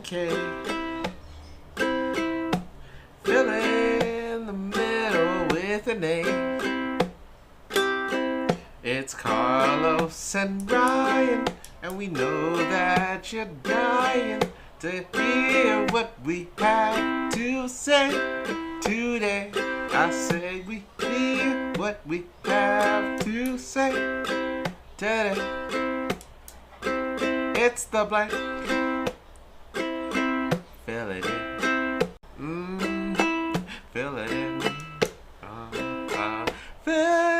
K. Fill in the middle with an A. It's Carlos and Ryan, and we know that you're dying to hear what we have to say today. I say we hear what we have to say today. It's the blank. Fill it in. Fill it in. Fill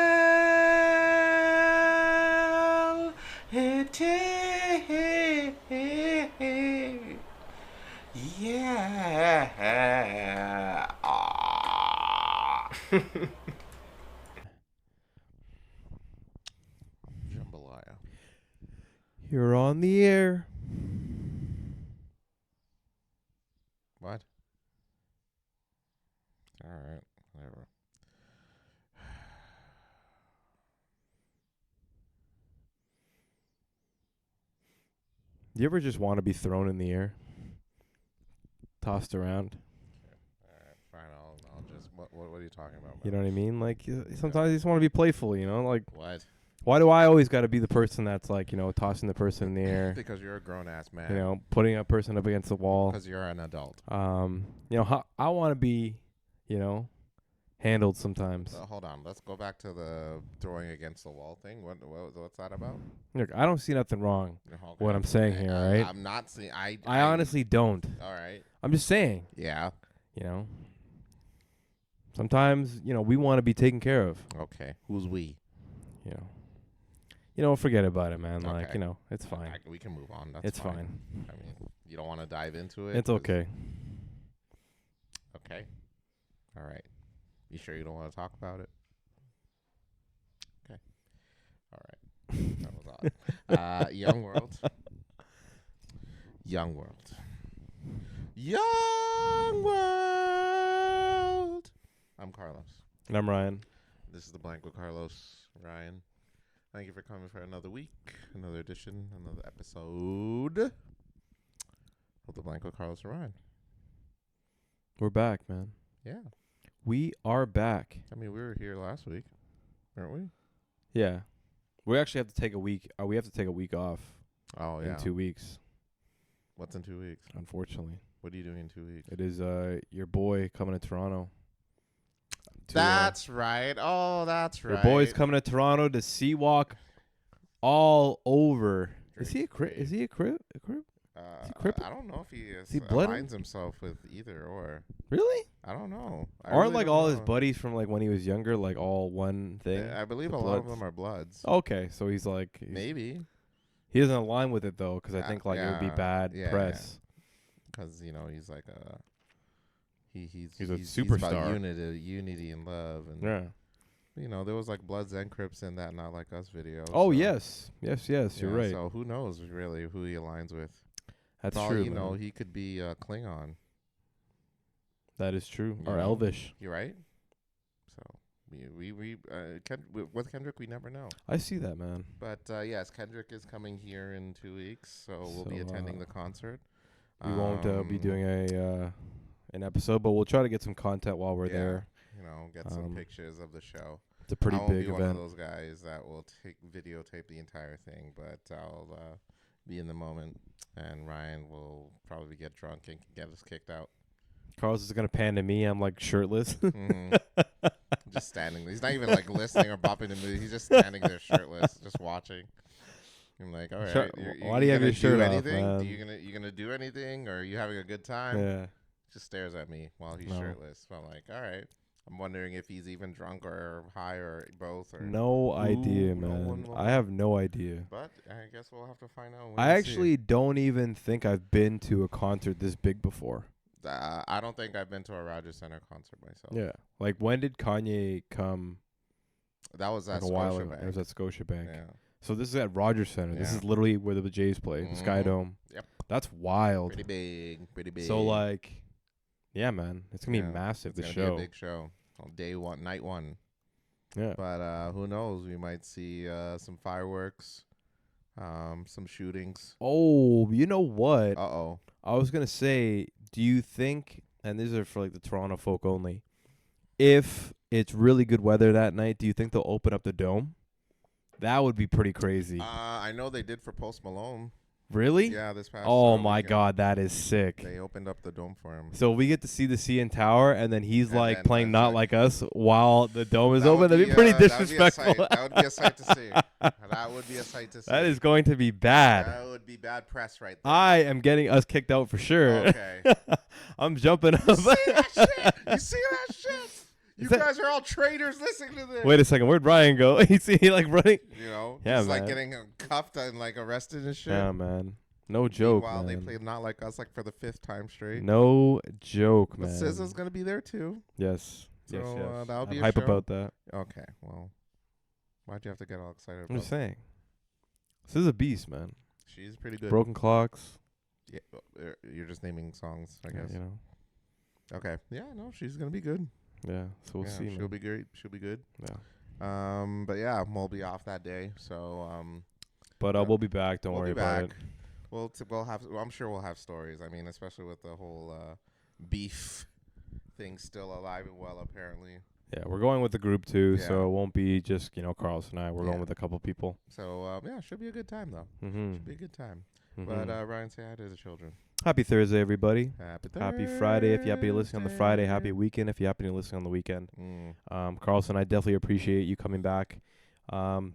it in. Yeah. Jambalaya. You're on the air. What? All right, whatever. You ever just want to be thrown in the air? Tossed around? All right, fine. I'll just. What are you talking about? You know what I mean? Like, sometimes you just want to be playful, you know? Like, What? why do I always got to be the person that's like, tossing the person in the air? Because you're a grown ass man. Putting a person up against the wall. Because you're an adult. I want to be, handled sometimes. Hold on. Let's go back to the throwing against the wall thing. What's that about? Look, I don't see nothing wrong Okay. what I'm saying here, all right? I'm not seeing. I honestly don't. All right. I'm just saying. Yeah. Sometimes, we want to be taken care of. Okay. Who's we? Forget about it, man. Okay. Like, it's fine. We can move on. That's It's fine. I mean, you don't want to dive into it? It's okay. Okay. All right. You sure you don't want to talk about it? Okay. All right. That was odd. Young World. Young World. Young World. I'm Carlos. And I'm Ryan. This is the Blank with Carlos. Ryan. Thank you for coming for another week, another edition, another episode of the Blank with Carlos and Ryan. We're back, man. Yeah. We are back. I mean, we were here last week, weren't we? Yeah. We actually have to take a week. We have to take a week off Oh, yeah. in 2 weeks, What's in 2 weeks? unfortunately. What are you doing in 2 weeks? It is your boy coming to Toronto. That's right. Oh, that's right. Your boy's coming to Toronto to sea walk all over. Is he a crip? Is he a crip? Is he crippled? I don't know if he blooded? aligns himself with either or. Really? I don't know. Aren't like all his buddies from like when he was younger, like all one thing? I believe The a lot of Bloods? them are Bloods. Okay, so he's like Maybe. he doesn't align with it though, because I think like it would be bad press. Because he's like a he's a He's superstar. about unity and love, and Yeah. there was like Bloods and Crips in that Not Like Us video. Oh so, yes. You're right. So who knows really who he aligns with? That's For all true. you know, man. he could be Klingon. That is true. You Or know? Elvish. You're right. So with Kendrick, we never know. I see that, man. But yes, Kendrick is coming here in 2 weeks, so we'll be So, attending the concert. We won't be doing an episode, but we'll try to get some content while we're there. Get some pictures of the show. It's a pretty I won't big be one of event. those guys that will videotape the entire thing, but I'll be in the moment, and Ryan will probably get drunk and get us kicked out. Carlos is gonna pan to me. I'm like shirtless. Mm-hmm. Just standing. He's not even like listening or bopping the movie. He's just standing there shirtless, just watching. I'm like, all right. Why do you have your shirt off, anything? man? You gonna do anything, or are you having a good time? Yeah. Just stares at me while he's shirtless. So I'm like, all right. I'm wondering if he's even drunk or high or both. Or No idea, man. I have no idea. But I guess we'll have to find out. I actually don't even think I've been to a concert this big before. I don't think I've been to a Rogers Center concert myself. Yeah. Like, when did Kanye come? That was at Like a while ago. Scotiabank. It was at Scotiabank. Yeah. So this is at Rogers Center. This Yeah. is literally where the Jays play, the Sky Dome. Yep. That's wild. Pretty big. So, like, yeah, man. It's going to be Yeah, massive, It's the gonna show. be a big show. On day one, night one. Yeah. But who knows? We might see some fireworks, some shootings. Oh, you know what? Uh-oh. I was gonna say, do you think? And these are for like the Toronto folk only. If it's really good weather that night, do you think they'll open up the dome? That would be pretty crazy. I know they did for Post Malone. Really? Yeah, this past. Oh my weekend. God, that is sick. They opened up the dome for him. So we get to see the CN Tower, and then he's And like then playing Not Like Us while the dome is That open. would That'd be pretty that would be a disrespectful. sight. That would be a sight to see. That would be a sight to see. That is going to be bad. That would be bad press right there. I am getting us kicked out for sure. Okay. I'm jumping up. You see that shit? You see that shit? You Is that- guys are all traitors listening to this. Wait a second, where'd Ryan go? You see, like running. You know, Yeah, he's like man. getting cuffed and like arrested and shit. Yeah, man. No joke, Meanwhile, they man. played Not Like Us like for the 5th time straight. No joke, But man. SZA's gonna be there too. Yes. Yes, So, yes. that'll be I'm a hype show. about that. Okay, well, why'd you have to get all excited I'm about just saying. This is a beast, man. She's pretty good. Broken Clocks. Yeah, you're just naming songs, I guess. You know. Okay. Yeah, no, she's gonna be good. Yeah. So we'll yeah, see. she'll Man. be great. She'll be good. Yeah. But yeah, we'll be off that day. So But we'll be back. Don't we'll worry be about back. it. We'll have. I'm sure we'll have stories. I mean, especially with the whole beef thing still alive and well, apparently. Yeah, we're going with the group too, Yeah. so it won't be just Carlos and I. We're Yeah. going with a couple people. So yeah, should be a good time though. Mm-hmm. Should be a good time. Mm-hmm. But Ryan, say hi to the children. Happy Thursday, everybody. Happy Friday if you happen to listen on the Friday. Happy weekend if you happen to listen on the weekend. Carlos and I definitely appreciate you coming back.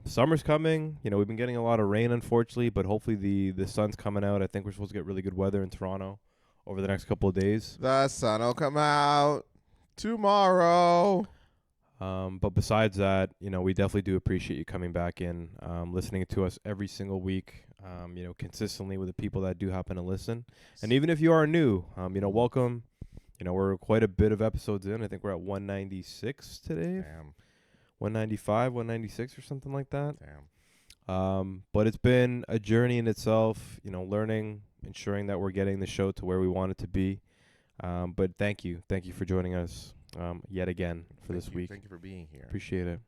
Summer's coming. We've been getting a lot of rain, unfortunately, but hopefully the sun's coming out. I think we're supposed to get really good weather in Toronto over the next couple of days. The sun will come out tomorrow. But besides that, we definitely do appreciate you coming back in, listening to us every single week, consistently with the people that do happen to listen. And even if you are new, welcome. We're quite a bit of episodes in. I think we're at 196 today. Damn. 195, 196 or something like that. Damn. But it's been a journey in itself, learning, ensuring that we're getting the show to where we want it to be. But thank you for joining us yet again for this week. Thank you for being here. Appreciate it.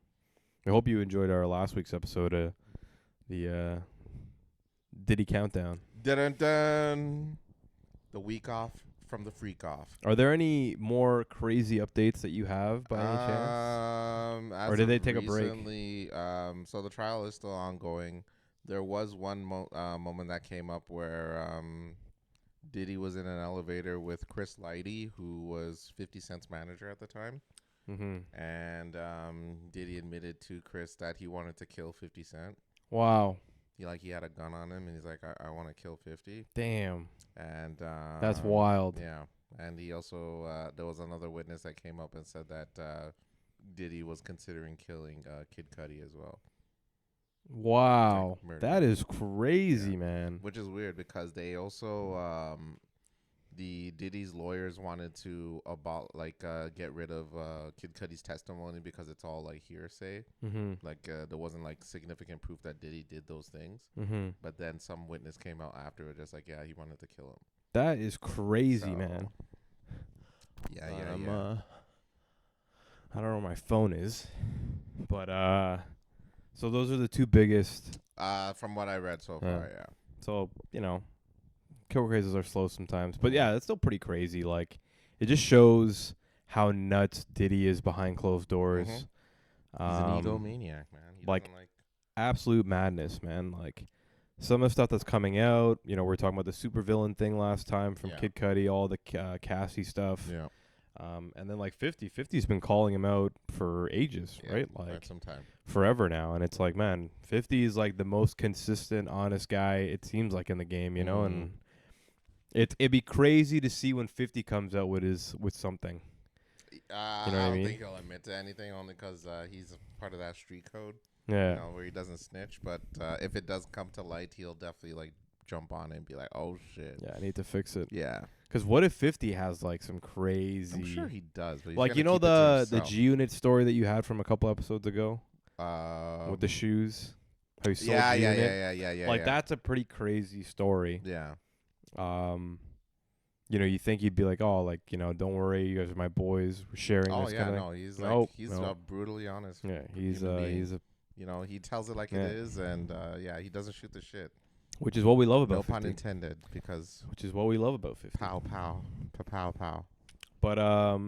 I hope you enjoyed our last week's episode, the Diddy Countdown. Dun-dun-dun. The week off from the freak off. Are there any more crazy updates that you have by any chance? Or did they take a break? So the trial is still ongoing. There was one moment that came up where Diddy was in an elevator with Chris Lighty, who was 50 Cent's manager at the time. Mm-hmm. And Diddy admitted to Chris that he wanted to kill 50 Cent. Wow. He had a gun on him, and he's like, I want to kill 50. Damn. And that's wild. Yeah. And he also, there was another witness that came up and said that Diddy was considering killing Kid Cudi as well. Wow. Like that is crazy, man. Which is weird because they also, the Diddy's lawyers wanted to get rid of Kid Cudi's testimony because it's all like hearsay. Mm-hmm. There wasn't like significant proof that Diddy did those things. Mm-hmm. But then some witness came out after it, just like, yeah, he wanted to kill him. That is crazy, man. Yeah. I don't know where my phone is, but so those are the two biggest. From what I read so far, yeah. So court cases are slow sometimes, but yeah, it's still pretty crazy. Like, it just shows how nuts Diddy is behind closed doors. Mm-hmm. He's an egomaniac, man. He like doesn't absolute madness, man. Like, some of the stuff that's coming out, we were talking about the supervillain thing last time from Kid Cudi, all the Cassie stuff. Yeah. And then 50's been calling him out for ages, right? Quite some time. Forever now. And it's like, man, 50 is like the most consistent, honest guy it seems like in the game, and it'd be crazy to see when 50 comes out with something. I don't think he'll admit to anything, only because he's a part of that street code. Yeah. Where he doesn't snitch. But if it does come to light, he'll definitely jump on it and be like, oh shit. Yeah, I need to fix it. Yeah. Because what if 50 has some crazy... I'm sure he does. But he's the G-Unit story that you had from a couple episodes ago? With the shoes? How he sold G-Unit? Yeah. That's a pretty crazy story. Yeah. You think he'd be like, oh, don't worry, you guys are my boys, we're sharing this kind of... He's brutally honest. Yeah, he's a... he tells it like it is, and he doesn't shoot the shit. Which is what we love about No 50. pun intended, because Which is what we love about 50. pow pow, pow pow. But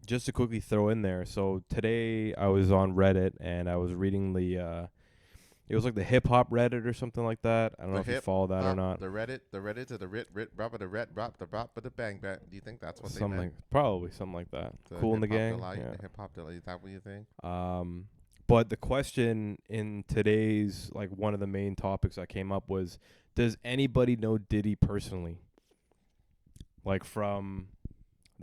just to quickly throw in there, so today I was on Reddit and I was reading the it was like the hip hop Reddit or something like that. I don't know if you follow that or not. The Reddit to the rit rubber the ret rop the rop the bang bang. Do you think that's what Something they meant? probably something like that. Cool in the gang. The hip hop delight. Is that what you think? But the question in today's, like, one of the main topics that came up was, does anybody know Diddy personally? Like, from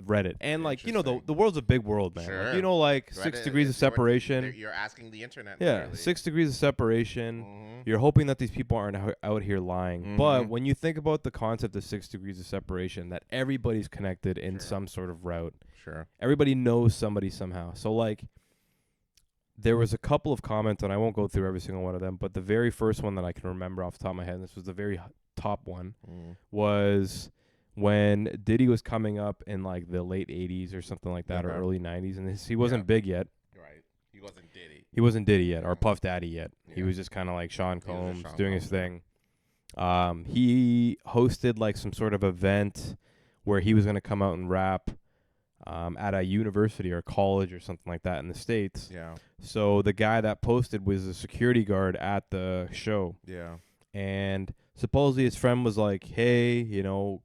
Reddit. And, like, you know, the world's a big world, man. Sure. Like, you know, like, Reddit 6 degrees of separation. You're asking the internet. Yeah, literally. 6 degrees of separation. Mhm. You're hoping that these people aren't out here lying. Mhm. But when you think about the concept of 6 degrees of separation, that everybody's connected in Sure. some sort of route. Sure. Everybody knows somebody somehow. So, like, there was a couple of comments, and I won't go through every single one of them, but the very first one that I can remember off the top of my head, and this was the very top one, was when Diddy was coming up in, like, the late 80s or something like that, or Okay. early 90s, and he wasn't big yet. Right. He wasn't Diddy. He wasn't Diddy yet, or Puff Daddy yet. He Yeah. was just kind of like Sean He was just Combs Sean doing his Combs, thing. He hosted, like, some sort of event where he was going to come out and rap at a university or college or something like that in the States. Yeah. So the guy that posted was a security guard at the show. Yeah. And supposedly his friend was like, hey, you know,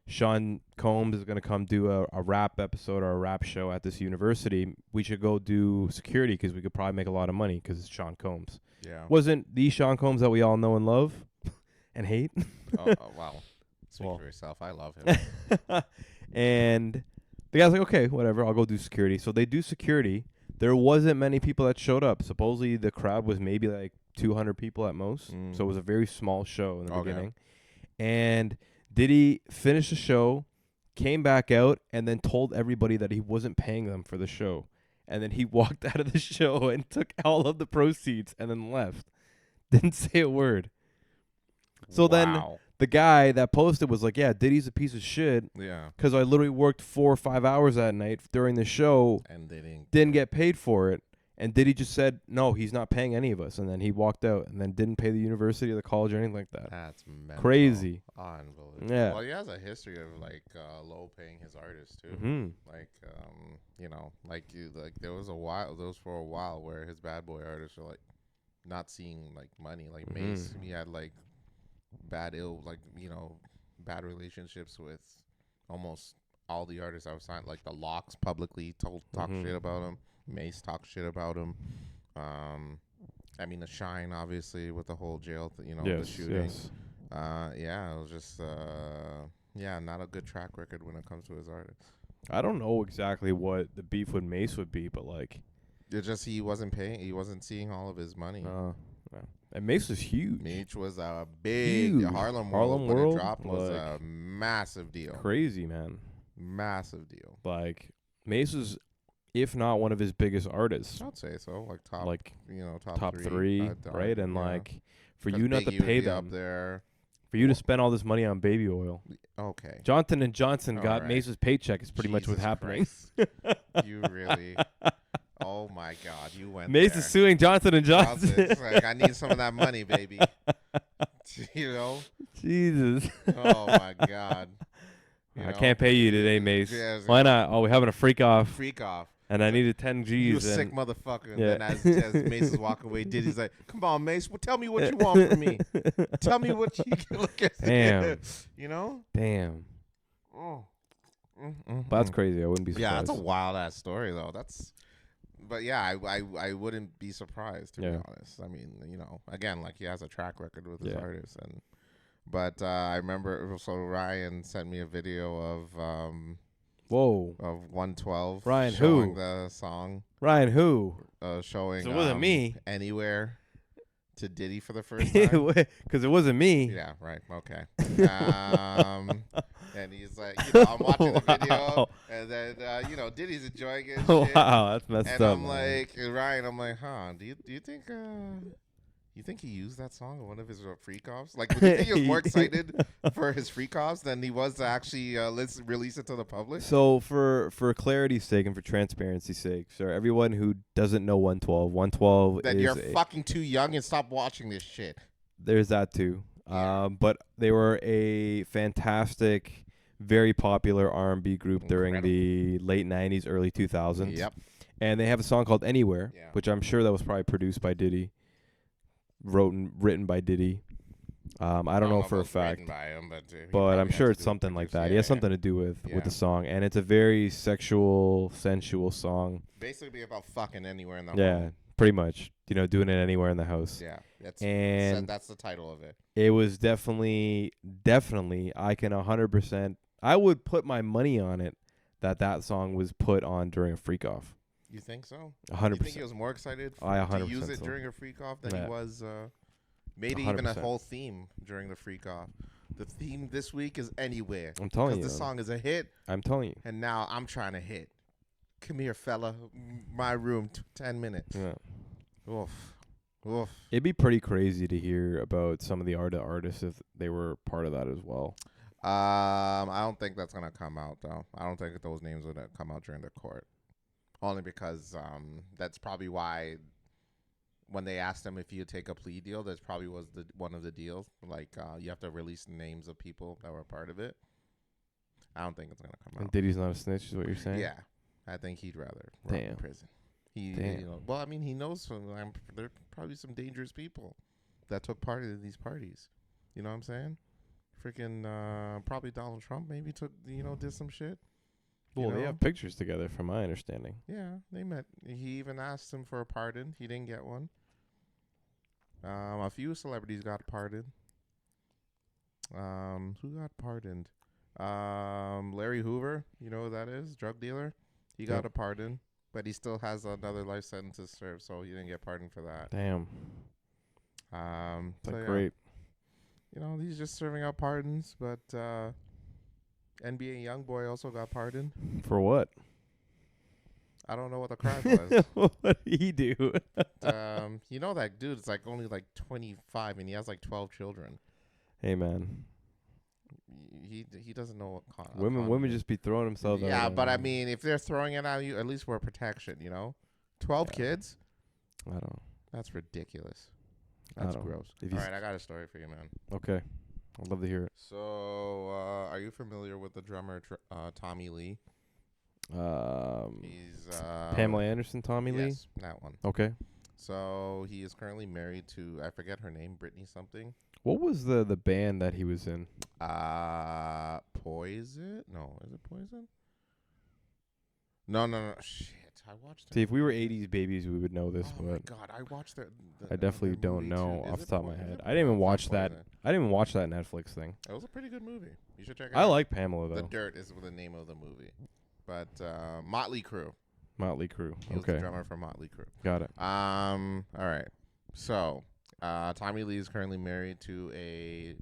Sean Combs is going to come do a rap episode or a rap show at this university. We should go do security because we could probably make a lot of money because it's Sean Combs. Yeah. Wasn't the Sean Combs that we all know and love and hate? Oh, wow. Speak for yourself. I love him. And the guy's like, okay, whatever, I'll go do security. So they do security. There wasn't many people that showed up. Supposedly the crowd was maybe like 200 people at most. So it was a very small show in the beginning. And Diddy finished the show, came back out, and then told everybody that he wasn't paying them for the show. And then he walked out of the show and took all of the proceeds and then left. Didn't say a word. So then the guy that posted was like, yeah, Diddy's a piece of shit. Yeah. Because I literally worked 4 or 5 hours that night during the show. And they didn't get paid for it. And Diddy just said, no, he's not paying any of us. And then he walked out and then didn't pay the university or the college or anything like that. That's mental. Crazy. Unbelievable. Yeah. Well, he has a history of, like, low paying his artists too. Mm-hmm. Like, you know, like there was for a while where his bad boy artists were like not seeing like money. Like Mace, he had like bad relationships with almost all the artists I was signed. Like the Locks publicly talk shit about him. Mace talked shit about him. I mean, the Shine obviously with the whole jail, the shooting. Yes. Yeah, it was just not a good track record when it comes to his artists. I don't know exactly what the beef with Mace would be, but like, it's just he wasn't paying. He wasn't seeing all of his money. no. And Mace was huge. Mace was a big Huge. Harlem Harlem World when World, it dropped was like, a massive deal. Crazy, man. Massive deal. Like, Mace was, if not one of his biggest artists, I'd say so. Like top three, right? And like, for you not to Biggie would pay be them, up there. for you to spend all this money on baby oil. Okay. Johnson & Johnson All got right. Mace's paycheck is pretty much what's Jesus happening. Christ. You really. Oh my God, you went Mace there. is suing Johnson & Johnson. It's like, I need some of that money, baby. You know? Jesus. Oh my God. I can't pay you today, Mace. Yeah, Why not? Oh, we're having a freak off, Freak off. and I needed 10 G's. You a and sick motherfucker. And Yeah. then as Mace is walking away, Diddy's like, come on, Mace. Well, tell me what you want from me. Tell me what you can look at. Damn. You know? Damn. Oh. But that's crazy. I wouldn't be surprised. Yeah, that's a wild ass story though. But yeah, I wouldn't be surprised to be honest. I mean, again, like he has a track record with his artists, but I remember Ryan sent me a video of Whoa. of 112 Ryan showing who? the song Ryan who? showing So it wasn't me. Anywhere to Diddy for the first time. Because it wasn't me. Yeah, right. Okay. And he's like, I'm watching the video, and then Diddy's enjoying it. And shit. Wow, that's messed And up. I'm like, Ryan, I'm like, do you think he used that song in one of his freak offs? Like, do you think he was more excited for his freak offs than he was to actually release it to the public? So for clarity's sake and for transparency's sake, so everyone who doesn't know 112 That is you're fucking too young and stop watching this shit. there's that too. Yeah. But they were a fantastic, very popular R&B group during Incredible. the late 90s, early 2000s. Yep. And they have a song called Anywhere, Yeah. which I'm sure that was probably produced by Diddy, written by Diddy. I don't know if for it a was written fact, by him, but he but probably I'm had sure to it's do it something like produce- that. Yeah, He has yeah. something to do with Yeah. the song, and it's a very sexual, sensual song. Basically about fucking anywhere in the Yeah, home. pretty much. Doing it anywhere in the house. Yeah. And That's the title of it. it was definitely, I can 100%. I would put my money on it that song was put on during a freak off. You think so? 100%. You think he was more excited I to 100% use it so. during a freak off than Yeah. he was maybe even a 100%. whole theme during the freak off. The theme this week is Anywhere. I'm telling you. Because the song is a hit, I'm telling you. and now I'm trying to hit. Come here, fella. My room, 10 minutes. Yeah. Oof. Oof. It'd be pretty crazy to hear about some of the artists if they were part of that as well. I don't think that's gonna come out though. I don't think those names are gonna come out during the court. Only because that's probably why when they asked him if he'd take a plea deal, that's probably was one of the deals. Like you have to release the names of people that were part of it. I don't think it's gonna come And out. Diddy's not a snitch, is what you're saying? Yeah, I think he'd rather rot in Damn. prison. Damn. Well, I mean, he knows there are probably some dangerous people that took part in these parties. You know what I'm saying? Freaking probably Donald Trump maybe did some shit. Well, they know? have pictures together, from my understanding. Yeah, they met. He even asked him for a pardon. He didn't get one. A few celebrities got pardoned. Who got pardoned? Larry Hoover. You know who that is? Drug dealer. He got Yep. a pardon, but he still has another life sentence to serve, so he didn't get pardoned for that. Damn. So That's yeah. great. He's just serving out pardons, but NBA YoungBoy also got pardoned. For what? I don't know what the crime was. What did he do? That dude is only 25 and he has 12 children. Hey, man. He doesn't know what Women just be throwing themselves out. Yeah, but I mean, if they're throwing it at you, at least for protection, 12 Yeah. kids? I don't. That's ridiculous. I That's don't. gross. If All you right, I got a story for you, man. Okay. I'd love to hear it. So, are you familiar with the drummer Tommy Lee? He's Pamela Anderson, Tommy Lee? Yes, that one. Okay. So he is currently married to, I forget her name, Brittany something. What was the band that he was in? Poison? No, is it Poison? No. Shit, I watched it. See, if we were 80s babies, we would know this, Oh my but god, I watched that. I definitely their don't movie know too. off Is the it top of my Poison? head. I didn't even No, it's not watch that. Poison. I didn't even watch that Netflix thing. It was a pretty good movie. You should check it I out. like Pamela, The though. Dirt is the name of the movie. But Motley Crue. Motley Crue. He was the Okay. drummer for Motley Crue. Got it. All right. So, Tommy Lee is currently married to a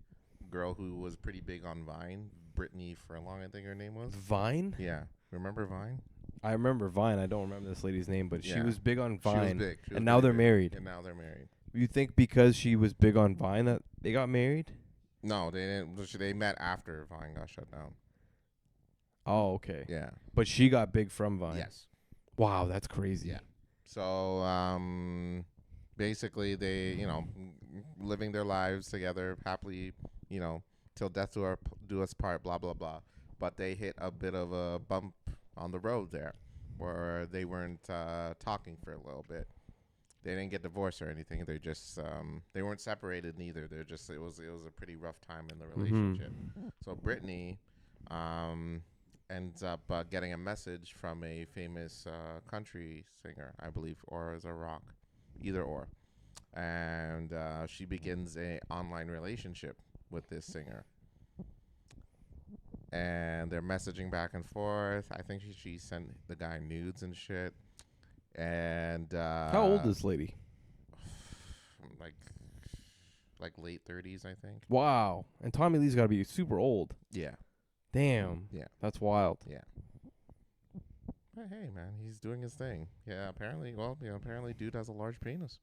girl who was pretty big on Vine. Brittany Furlong, I think her name was. Vine? Yeah. Remember Vine? I remember Vine. I don't remember this lady's name, but she Yeah. was big on She was Vine. big. She was And now pretty they're big. married. And now they're married. You think because she was big on Vine that they got married? No, they didn't. They met after Vine got shut down. Oh, okay. Yeah. But she got big from Vine. Yes. Wow, that's crazy. Yeah. So, basically, they, living their lives together happily, till death do us part, blah, blah, blah. But they hit a bit of a bump on the road there where they weren't talking for a little bit. They didn't get divorced or anything. They just, they weren't separated neither. They're just, it was a pretty rough time in the relationship. So Brittany, ends up getting a message from a famous country singer, I believe, or is a rock, either or. And she begins a online relationship with this singer. And they're messaging back and forth. I think she sent the guy nudes and shit. And How old is this lady? like late 30s, I think. Wow. And Tommy Lee's got to be super old. Yeah. Damn. Yeah. That's wild. Yeah. But hey, man, he's doing his thing. Yeah, apparently, dude has a large penis.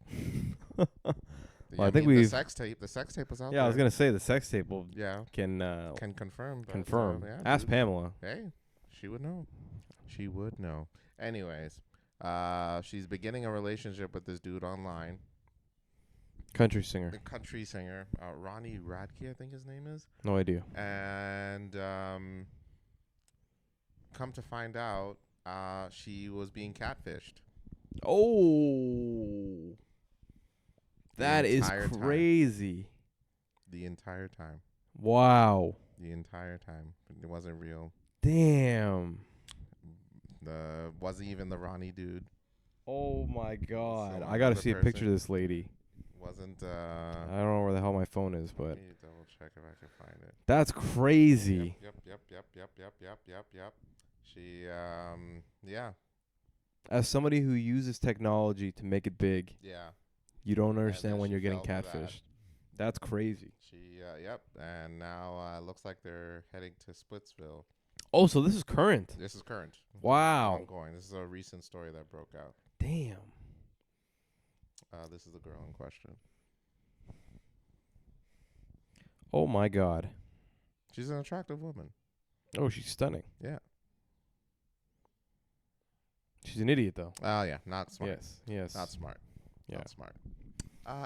Well, I think the we've- sex tape was out Yeah, there. I was going to say the sex tape will can can confirm. But, confirm. yeah, Ask dude. Pamela. Hey, she would know. She would know. Anyways, she's beginning a relationship with this dude online. Country singer. a country singer, Ronnie Radke, I think his name is. No idea. And come to find out, she was being catfished. Oh, that is entire time. crazy. The entire time. Wow. The entire time. It wasn't real. Damn. Wasn't even the Ronnie dude. Oh my God. Some I gotta other see a picture person. of this lady. Wasn't I don't know where the hell my phone is, but let me double check if I can find it. that's crazy. Yep. She yeah. As somebody who uses technology to make it big, Yeah. you don't then understand when she you're getting fell for that. catfished. That's crazy. She yep. And now looks like they're heading to Splitsville. Oh, so this is current. This is current. Wow. Ongoing. This is a recent story that broke out. Damn. This is the girl in question. Oh my God. She's an attractive woman. Oh, she's stunning. Yeah. She's an idiot though. Oh yeah, not smart. Yes. Not smart. Yeah. Not smart.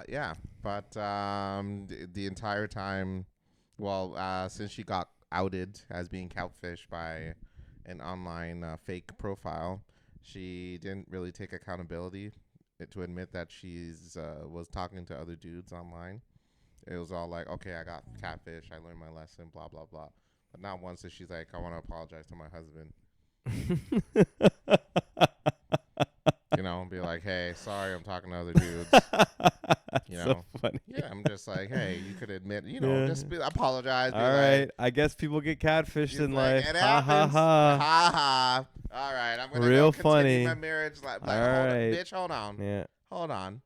Yeah, but the entire time, well, since she got outed as being catfished by an online fake profile, she didn't really take accountability to admit that she's was talking to other dudes online. It was all like, okay, I got catfish, I learned my lesson, blah blah blah. But not once is she's like, I want to apologize to my husband. You know, and be like, hey, sorry, I'm talking to other dudes. You know, so funny. yeah, I'm just like, hey, you could admit, you know, just apologize. Be All right, I guess people get catfished in life. It Ha ha happens. ha. Ha ha. All right, I'm gonna Real go continue funny. my marriage. Like, All hold on, right. bitch, hold on, Yeah. hold on,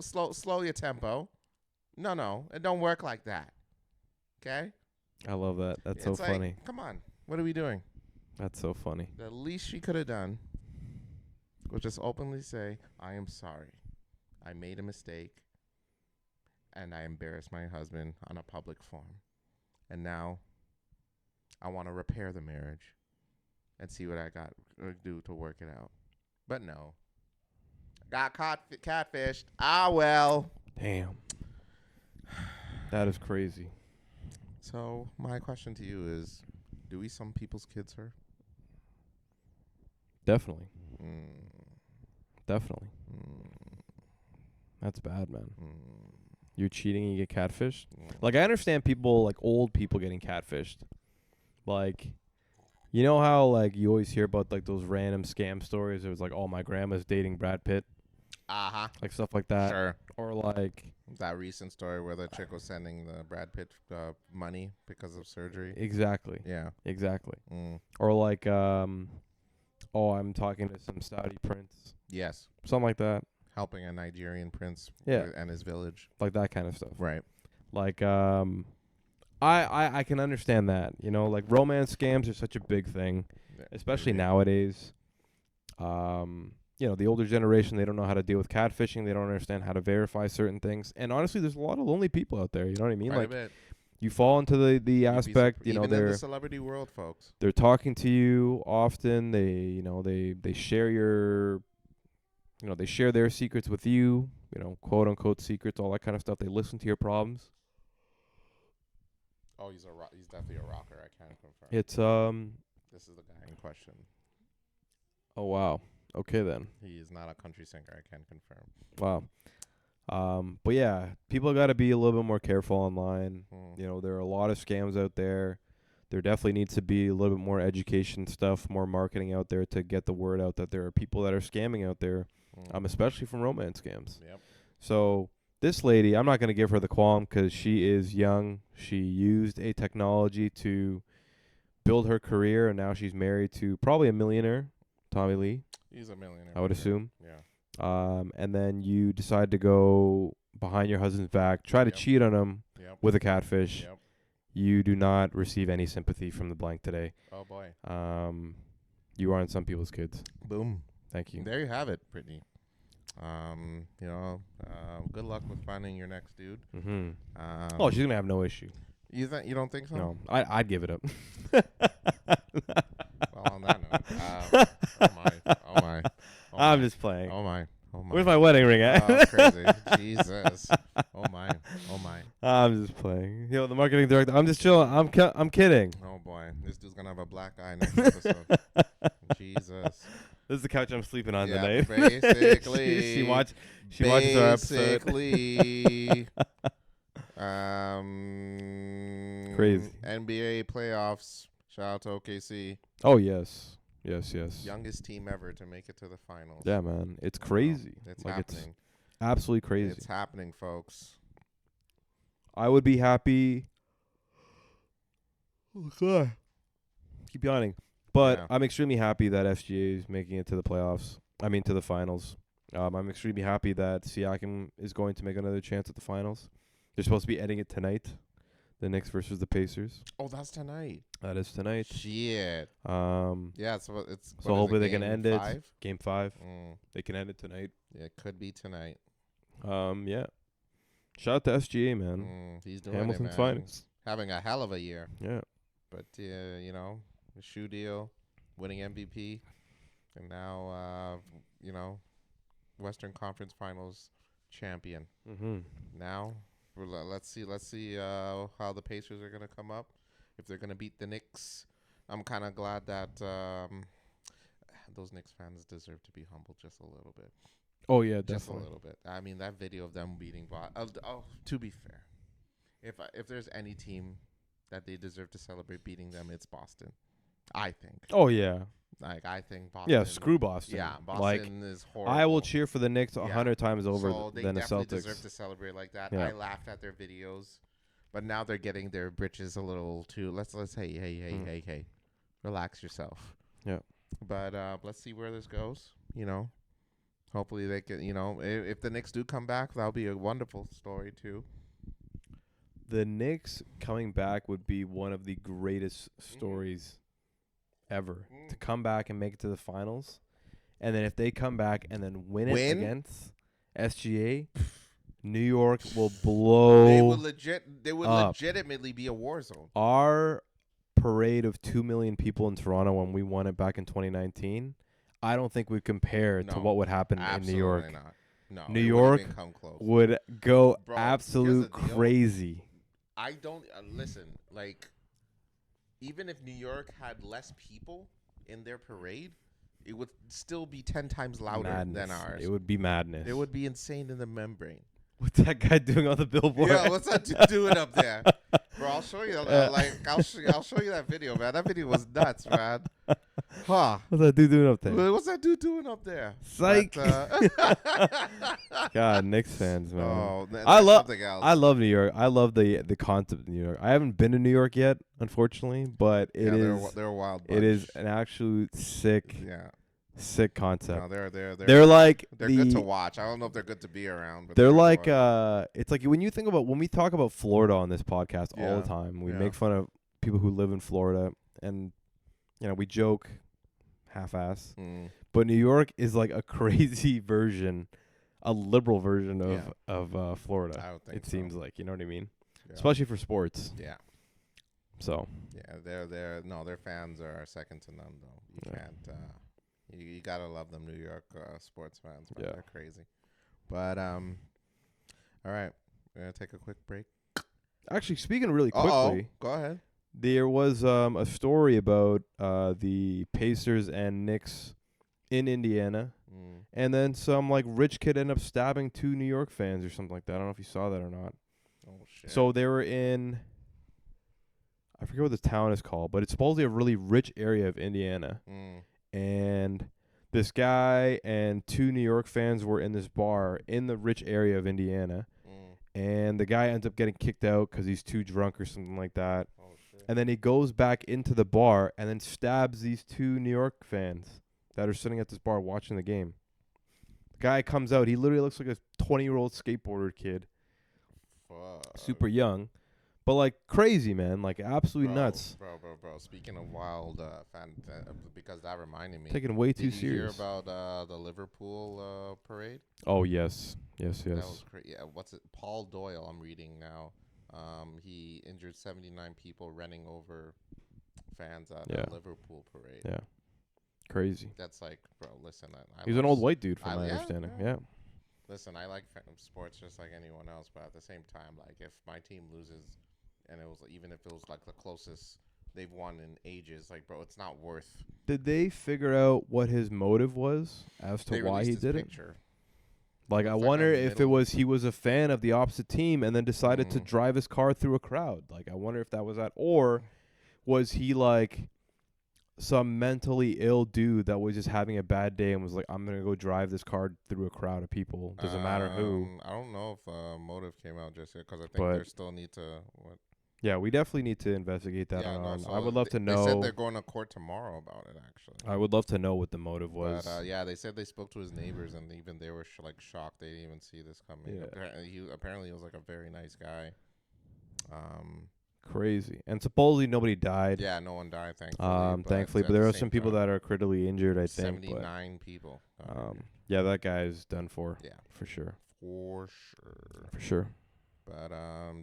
slow your tempo. No, it don't work like that. Okay. I love that. That's It's so like, funny. Come on, what are we doing? That's so funny. The least she could have done was just openly say, I am sorry. I made a mistake. And I embarrassed my husband on a public forum. And now I want to repair the marriage and see what I got to do to work it out. But no. Got catfished. Ah, well. Damn. That is crazy. So my question to you is, do we some people's kids her? Definitely. Mm. Definitely. Mm. That's bad, man. Mm. You're cheating and you get catfished. Mm. Like, I understand people, like, old people getting catfished. Like, you know how, like, you always hear about, like, those random scam stories? It was like, oh, my grandma's dating Brad Pitt. Uh-huh. Like, stuff like that. Sure. Or, like... That recent story where the chick was sending the Brad Pitt money because of surgery. Exactly. Yeah. Exactly. Mm. Or, like, oh, I'm talking to some Saudi prince. Yes. Something like that. Helping a Nigerian prince and his village. Like that kind of stuff. Right. Like, I can understand that. You know, like, romance scams are such a big thing, especially nowadays. You know, the older generation, they don't know how to deal with catfishing. They don't understand how to verify certain things. And honestly, there's a lot of lonely people out there. You know what I mean? Right, like, you fall into the aspect, you know, even in they're the celebrity world, folks. they're talking to you often. They, you know, they share your, you know, they share their secrets with you, you know, quote unquote secrets, all that kind of stuff. They listen to your problems. Oh, he's definitely a rocker. I can confirm. It's This is the guy in question. Oh wow. Okay then. He is not a country singer. I can confirm. Wow. But yeah, people got to be a little bit more careful online. Mm. You know, there are a lot of scams out there. There definitely needs to be a little bit more education stuff, more marketing out there to get the word out that there are people that are scamming out there, especially from romance scams. Yep. So this lady, I'm not going to give her the qualm because she is young. She used a technology to build her career, and now she's married to probably a millionaire, Tommy Lee. He's a millionaire. I would assume. Yeah. And then you decide to go behind your husband's back, try to cheat on him with a catfish. Yep. You do not receive any sympathy from the blank today. Oh boy. You aren't some people's kids. Boom. Thank you. There you have it, Brittany. You know, good luck with finding your next dude. Mm-hmm. Oh, she's gonna have no issue. You don't think so? No, I'd give it up. Well, on that note, oh my. I'm just playing. Oh my. Where's my wedding ring at? Oh, crazy. Jesus. Oh my. Oh my. I'm just playing. Yo, the marketing director. I'm just chilling. I'm kidding. Oh boy. This dude's gonna have a black eye next episode. Jesus. This is the couch I'm sleeping on Yeah, tonight. basically. she watches our episode. Basically. Crazy. NBA playoffs. Shout out to OKC. Oh yes. Youngest team ever to make it to the finals. Yeah, man. It's crazy. It's like happening. It's absolutely crazy. It's happening, folks. I would be happy. Oh God. Keep yawning. But Yeah. I'm extremely happy that SGA is making it to the playoffs. I mean, to the finals. I'm extremely happy that Siakam is going to make another chance at the finals. They're supposed to be ending it tonight. The Knicks versus the Pacers. Oh, that's tonight. That is tonight. Shit. Yeah, so it's So hopefully they can game end 5? it. Game 5. Mm. They can end it tonight. Yeah, it could be tonight. Yeah. Shout out to SGA, man. He's doing Hamilton's it, man. finest. Having a hell of a year. Yeah. But you know, the shoe deal, winning MVP, and now Western Conference Finals champion. Mm-hmm. Now, let's see how the Pacers are gonna come up. If they're gonna beat the Knicks, I'm kind of glad that those Knicks fans deserve to be humbled just a little bit. Oh yeah, Just definitely. a little bit. I mean, that video of them beating to be fair, if there's any team that they deserve to celebrate beating them, it's Boston. I think. Oh yeah. Like, I think Boston. Yeah, screw Boston. Yeah, Boston like, is horrible. I will cheer for the Knicks 100 times over so they than the definitely Celtics. deserve to celebrate like that. Yeah. I laughed at their videos, but now they're getting their britches a little too. Let's hey, relax yourself. Yeah. But let's see where this goes. You know, hopefully they can. You know, if the Knicks do come back, that'll be a wonderful story too. The Knicks coming back would be one of the greatest stories ever. To come back and make it to the finals. And then if they come back and then win? It against SGA, New York will blow. They would up. legitimately be a war zone. Our parade of 2 million people in Toronto when we won it back in 2019, I don't think would compare to what would happen in New York. Absolutely not. No, New York would go Bro, absolute here's the deal. crazy. I don't listen. Like, even if New York had less people in their parade, it would still be 10 times louder than ours. It would be madness. It would be insane in the membrane. What's that guy doing on the billboard? Yeah, what's that dude doing up there, bro? I'll show you. I'll show you that video, man. That video was nuts, man. Huh? What's that dude doing up there? What's that dude doing up there? Psych. But, God, Knicks fans, man. oh, I love. something else. I love New York. I love the concept of New York. I haven't been to New York yet, unfortunately, but it is. They're a wild bunch. It is an absolute sick concept. No, they're like they're good to watch. I don't know if they're good to be around, but they're like it's like when we talk about Florida on this podcast all Yeah. the time. We Yeah. make fun of people who live in Florida, and we joke half-ass. But New York is like a crazy version, a liberal version of Florida. I would think it so. seems like, you know what I mean? Yeah. Especially for sports. Yeah. So Yeah, their fans are second to none though. You can't you gotta love them New York sports fans. Man. Yeah. They're crazy. But all right, we're gonna take a quick break. actually, speaking really quickly, Go ahead. there was a story about the Pacers and Knicks in Indiana, and then some like rich kid ended up stabbing 2 New York fans or something like that. I don't know if you saw that or not. Oh shit. So they were in, I forget what the town is called, but it's supposedly a really rich area of Indiana. And this guy and 2 New York fans were in this bar in the rich area of Indiana. And the guy ends up getting kicked out because he's too drunk or something like that. Oh shit. And then he goes back into the bar and then stabs these 2 New York fans that are sitting at this bar watching the game. The guy comes out. He literally looks like a 20-year-old skateboarder kid. Fuck. Super young. But, like, crazy, man. Like, absolutely nuts. Bro. Speaking of wild fan, because that reminded me. Taken way too Did you hear serious. about the Liverpool parade? Oh, yes. Yes. That was crazy. Yeah, what's it? Paul Doyle, I'm reading now. He injured 79 people running over fans at a Liverpool parade. Yeah. Crazy. That's like, bro, listen. He's an old white dude, from my yeah, understanding. yeah. Yeah. Listen, I like sports just like anyone else, but at the same time, like if my team loses, and it was even if it was like the closest they've won in ages, like bro, it's not worth. Did they figure out what his motive was as to They why he released did his it? picture. Like, I It's like wonder a if it middle- was he was a fan of the opposite team and then decided to Mhm. drive his car through a crowd. Like, I wonder if that was that, or was he like some mentally ill dude that was just having a bad day and was like, I'm gonna go drive this car through a crowd of people. Doesn't matter who. I don't know if motive came out just yet because I think But- they still need to. What? Yeah, we definitely need to investigate that. Yeah, no, on. so I would love to They said know. they're going to court tomorrow about it. Actually, I would love to know what the motive was. But yeah, they said they spoke to his neighbors and even they were like shocked. They didn't even see this coming. Yeah. Apparently he was like a very nice guy. Crazy. And supposedly nobody died. Yeah, no one died, thankfully. Thankfully, but there are some people that are critically injured, I think. 79 people. Yeah, that guy's done for. Yeah, for sure. for sure. For sure. But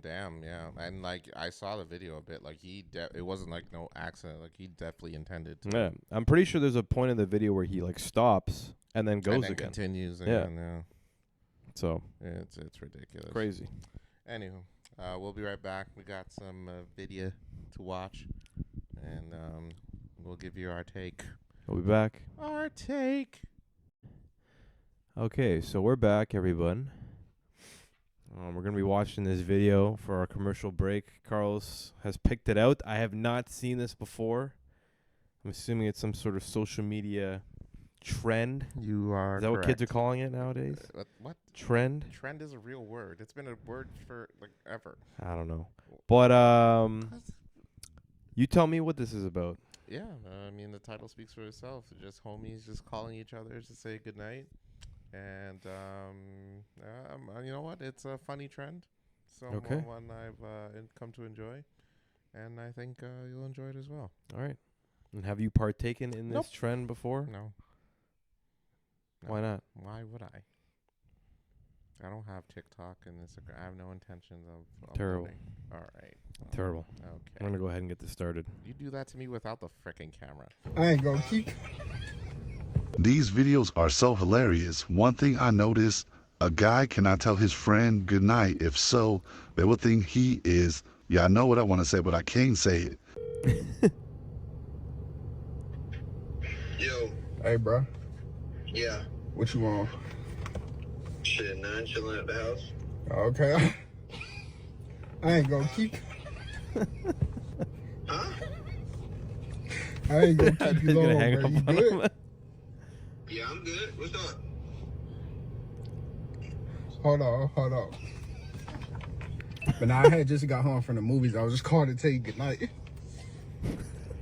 damn, yeah, and like I saw the video a bit. Like it wasn't like no accident. Like he definitely intended to. Yeah, I'm pretty sure there's a point in the video where he like stops and then goes and then again. continues. Yeah. Again, yeah. So It's ridiculous. crazy. Anywho, we'll be right back. We got some video to watch, and we'll give you our take. We'll be back. Our take. Okay, so we're back, everyone. We're going to be watching this video for our commercial break. Carlos has picked it out. I have not seen this before. I'm assuming it's some sort of social media trend. You are. Is that what kids are calling it nowadays? What? Trend? Trend is a real word. It's been a word for like ever. I don't know. But you tell me what this is about. Yeah, I mean the title speaks for itself. Just homies just calling each other to say goodnight. And you know what? It's a funny trend. So Okay. one I've come to enjoy, and I think you'll enjoy it as well. All right. And have you partaken in this Nope. trend before? No. Why not? Why would I? I don't have TikTok and Instagram. I have no intentions of Terrible. uploading. All right. Terrible. I'm Okay. going to go ahead and get this started. You do that to me without the frickin' camera. I ain't gonna keep. These videos are so hilarious. One thing I noticed, a guy cannot tell his friend goodnight. If so, they will think he is. Yeah, I know what I want to say, but I can't say it. Yo, Hey, bro, yeah. what you want? Shit, none, chilling at the house. Okay. I ain't gonna keep. Huh? I ain't gonna keep He's you gonna long, hang bro. up You on good? him. Yeah, I'm good. What's up? Hold on. But now I had just got home from the movies. I was just calling to tell you goodnight.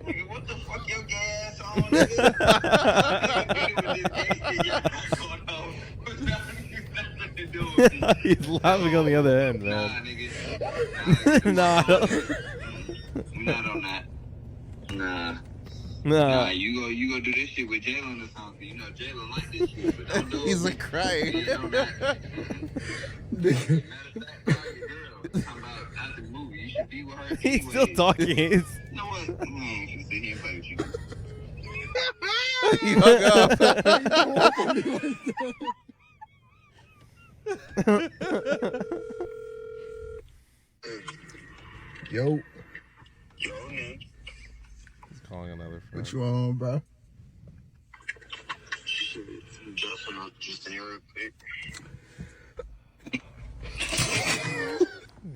Nigga, what the fuck your gas on, nigga? What's nothing to do with me? He's laughing on the other end, Nah, man. nigga. Nah, I don't- I'm not on that. Nah. Nah. You go do this shit with Jalen or something. You know Jalen like this shit, but don't do it. He's like crying. Yeah, don't matter. Matter of fact, call your girl. Talking about after the movie. You should be with her. He's still anyway. talking. He's You know what? Man, you sit here and play with you. He hung up. Yo, Yo, man. He's calling another friend. what you on, bro? Shit. Justin up just in here real quick.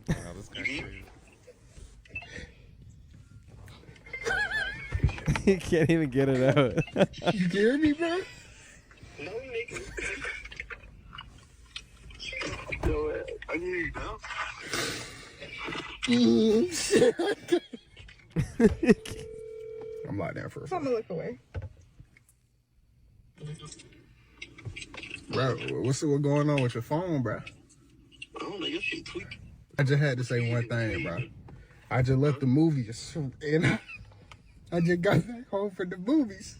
Wow, this guy's crazy. he can't even get it out. You hear me, bro? No, nigga. Yo, I hear you now. I'm like that for a I'm second. gonna look away. Bro, what's going on with your phone, bro? I don't know, your shit tweaking. I just had to say one thing, bro. I just left the movies, and I just got back home from the movies.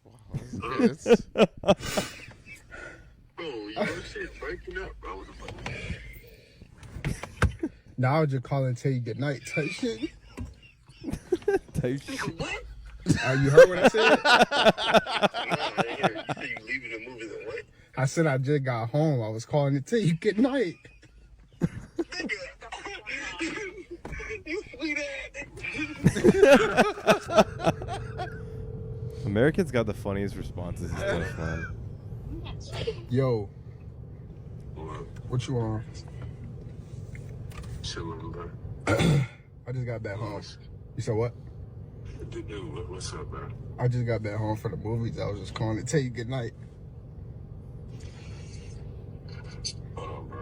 Wow, this is good. Bro, your shit breaking up, bro. What the fuck? Now I was just calling to tell you goodnight type shit. Type shit. Nigga, what? You heard what I said? Nah, I didn't hear you. You say you leaving the movies and what? I said I just got home. I was calling to tell you good night. You sweet ass. Americans got the funniest responses and stuff, man. Yo, what you on? Chillin', bro. I just got back home. You said what? What's up, bro? I just got back home from the movies. I was just calling to tell you good night. Hold on, bro.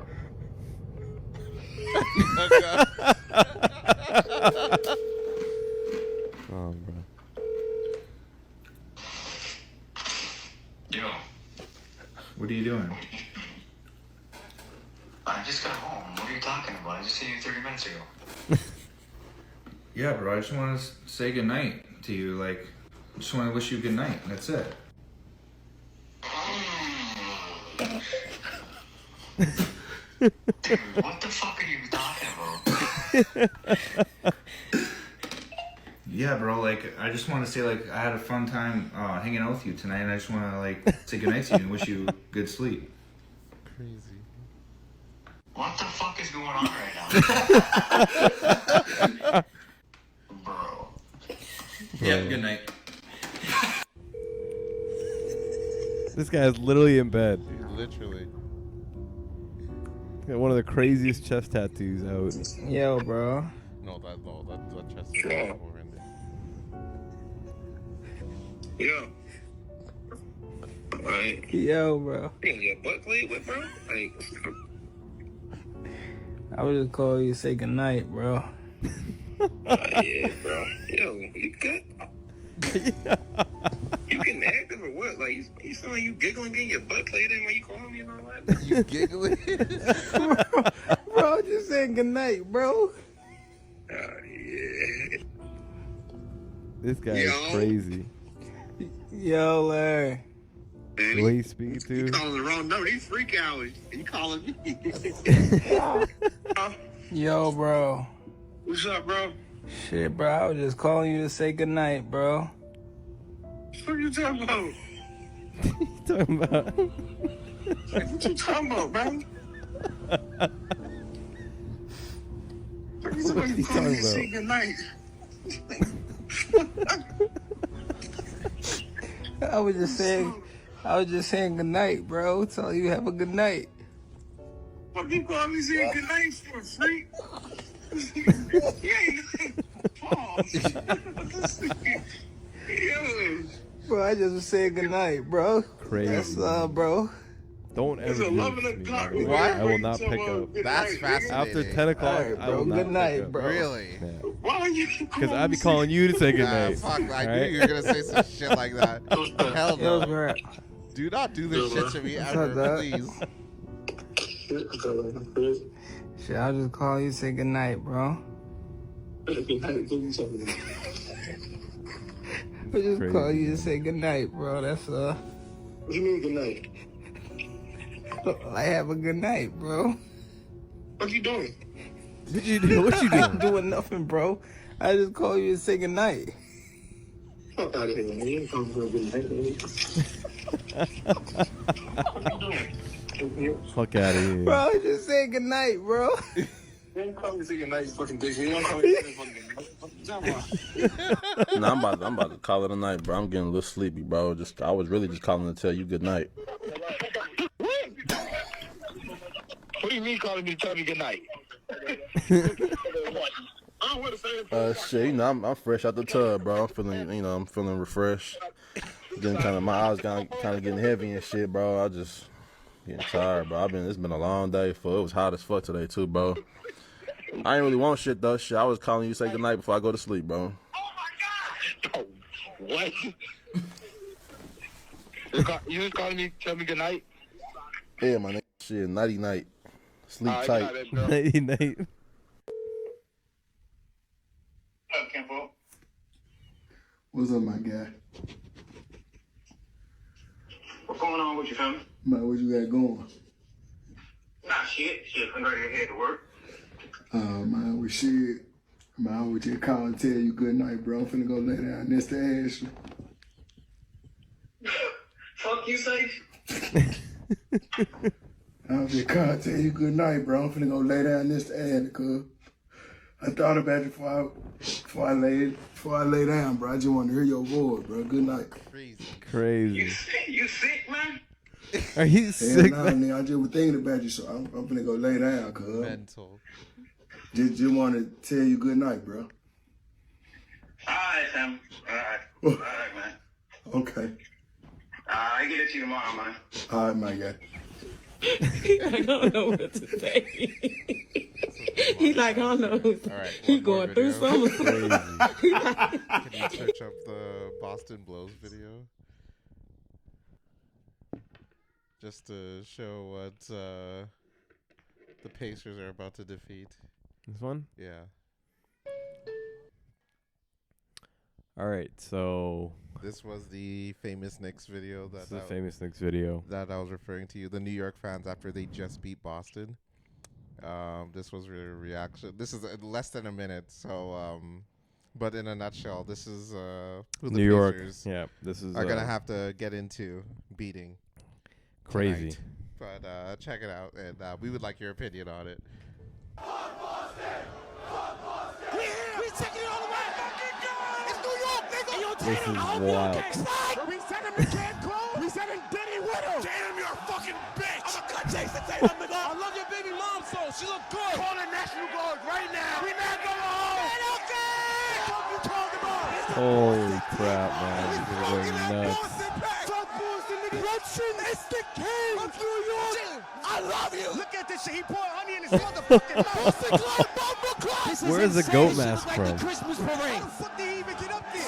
Oh, bro. Yo, What are you doing? I just got home. What are you talking about? I just seen you 30 minutes ago. Yeah, bro. I just want to say goodnight to you. Like, I just want to wish you good night. That's it. Dude, what the fuck are you talking about? Yeah, bro. Like, I just want to say, like, I had a fun time hanging out with you tonight, and I just want to, like, say goodnight to you and wish you good sleep. Crazy. What the fuck is going on right now? Bro. Yeah, good night. This guy is literally in bed. Dude, literally. Got one of the craziest chest tattoos out. Yo, bro. No, that chest is horrendous. Yo. Like, Yo, bro. you gonna get butt played with, bro? Like, I would just call you to say goodnight, bro. yeah, bro. Yo, you good? You getting active or what? Like, you sound like you giggling, getting your butt played in when you call me and all that? You giggling? Bro, just saying goodnight, bro. Yeah. This guy Yo. is crazy. Yo, Larry. Man, The way he speaks you to. calling the wrong number. These freak hours. And you calling me. Yo, bro. What's up, bro? Shit, bro. I was just calling you to say goodnight, bro. What are you talking about? What you talking about? What you talking about, bro? What What are you talking about? Say goodnight. I was just saying goodnight, bro. Tell you have a good night. What you call me saying goodnight for, freak? Yeah, pause. Yo. Bro, I just was saying goodnight, bro. Crazy. That's bro. Don't It's ever do 11 this to me, o'clock. bro. What? I will not pick up. That's fascinating. After 10 o'clock, Alright, I will bro. not Good night, pick up. bro. Really? Why are you? Because I'd be calling you to say Nah, goodnight. fuck. I knew Alright? you were gonna say some shit like that. Hell Yo, no. bro. Do not do this shit to me What's ever, up, dog? please. Shit, I'll just call you to say goodnight, bro. I'll just Crazy. call you to say goodnight, bro. That's What you mean goodnight? I have a good night, bro. What you doing? What you do? What you I ain't doing? doing nothing, bro. I just call you to say goodnight. Fuck out of here, man. You ain't coming for a good night, man. What you doing? Fuck out of here. Bro, I just saying goodnight, bro. You ain't coming to say goodnight, you fucking dick. You don't come to say fucking goodnight. What you talking about? Nah, I'm about to call it a night, bro. I'm getting a little sleepy, bro. I was really just calling to tell you good night. What do you mean calling me to tell me good night? I don't want to say it. Shit, you know, I'm fresh out the tub, bro. I'm feeling refreshed. Getting my eyes kind of getting heavy and shit, bro. I just getting tired, bro. It's been a long day. It was hot as fuck today too, bro. I ain't really want shit though. Shit, I was calling you to say good night before I go to sleep, bro. Oh my god! Oh, what? You just calling me to tell me good night? Yeah, my nigga. Shit, nighty night. Sleep tight. Night, night. What's up, Kimbo? What's up, my guy? What's going on with you, fam? Man, what you got going? Nah, shit. I'm ready to head to work. Man, we shit. Man, I was just calling to tell you good night, bro. I'm finna go lay down next to Ashley. Fuck you, Safe. I'm just calling to tell you good night, bro. I'm finna go lay down this ad, cuz. I thought about it before I lay down, bro. I just want to hear your voice, bro. Good night. Crazy. You sick, man? Are you Hell sick? nah, nigga. I just was thinking about you, so I'm finna go lay down, cuz. Mental. Just want to tell you good night, bro. All right, Sam. All right, man. Okay. I get it to you tomorrow, man. All right, my guy. I don't know what to say. He like, I don't know. All right, He one more going through video. something. Can you search up the Boston Blows video? Just to show what the Pacers are about to defeat. This one? Yeah. All right, so This was the famous Knicks video this is the famous Knicks video. that I was referring to you. The New York fans after they just beat Boston. This was their reaction. This is less than a minute, so but in a nutshell, this is who the New York. Pacers Yeah, this is are gonna have to get into beating. crazy. Tonight. But check it out, and we would like your opinion on it. This is wild. We sent him to Cancun. We sent him Diddy with him. Damn, you're a fucking bitch. I'm a cut Jason Tatum, nigga. I love your baby mom, so she look good. Call the National Guard right now. We not going home. What you talking about? Holy crap, man. This is going nuts. Fuck Boston, nigga. Brunson is the king of New York. I love you. Look at this shit. He poured honey in his motherfucking mouth. Boston Club, Bumble Club. Where is the goat mask from? Christmas parade. How the fuck did he even get up there?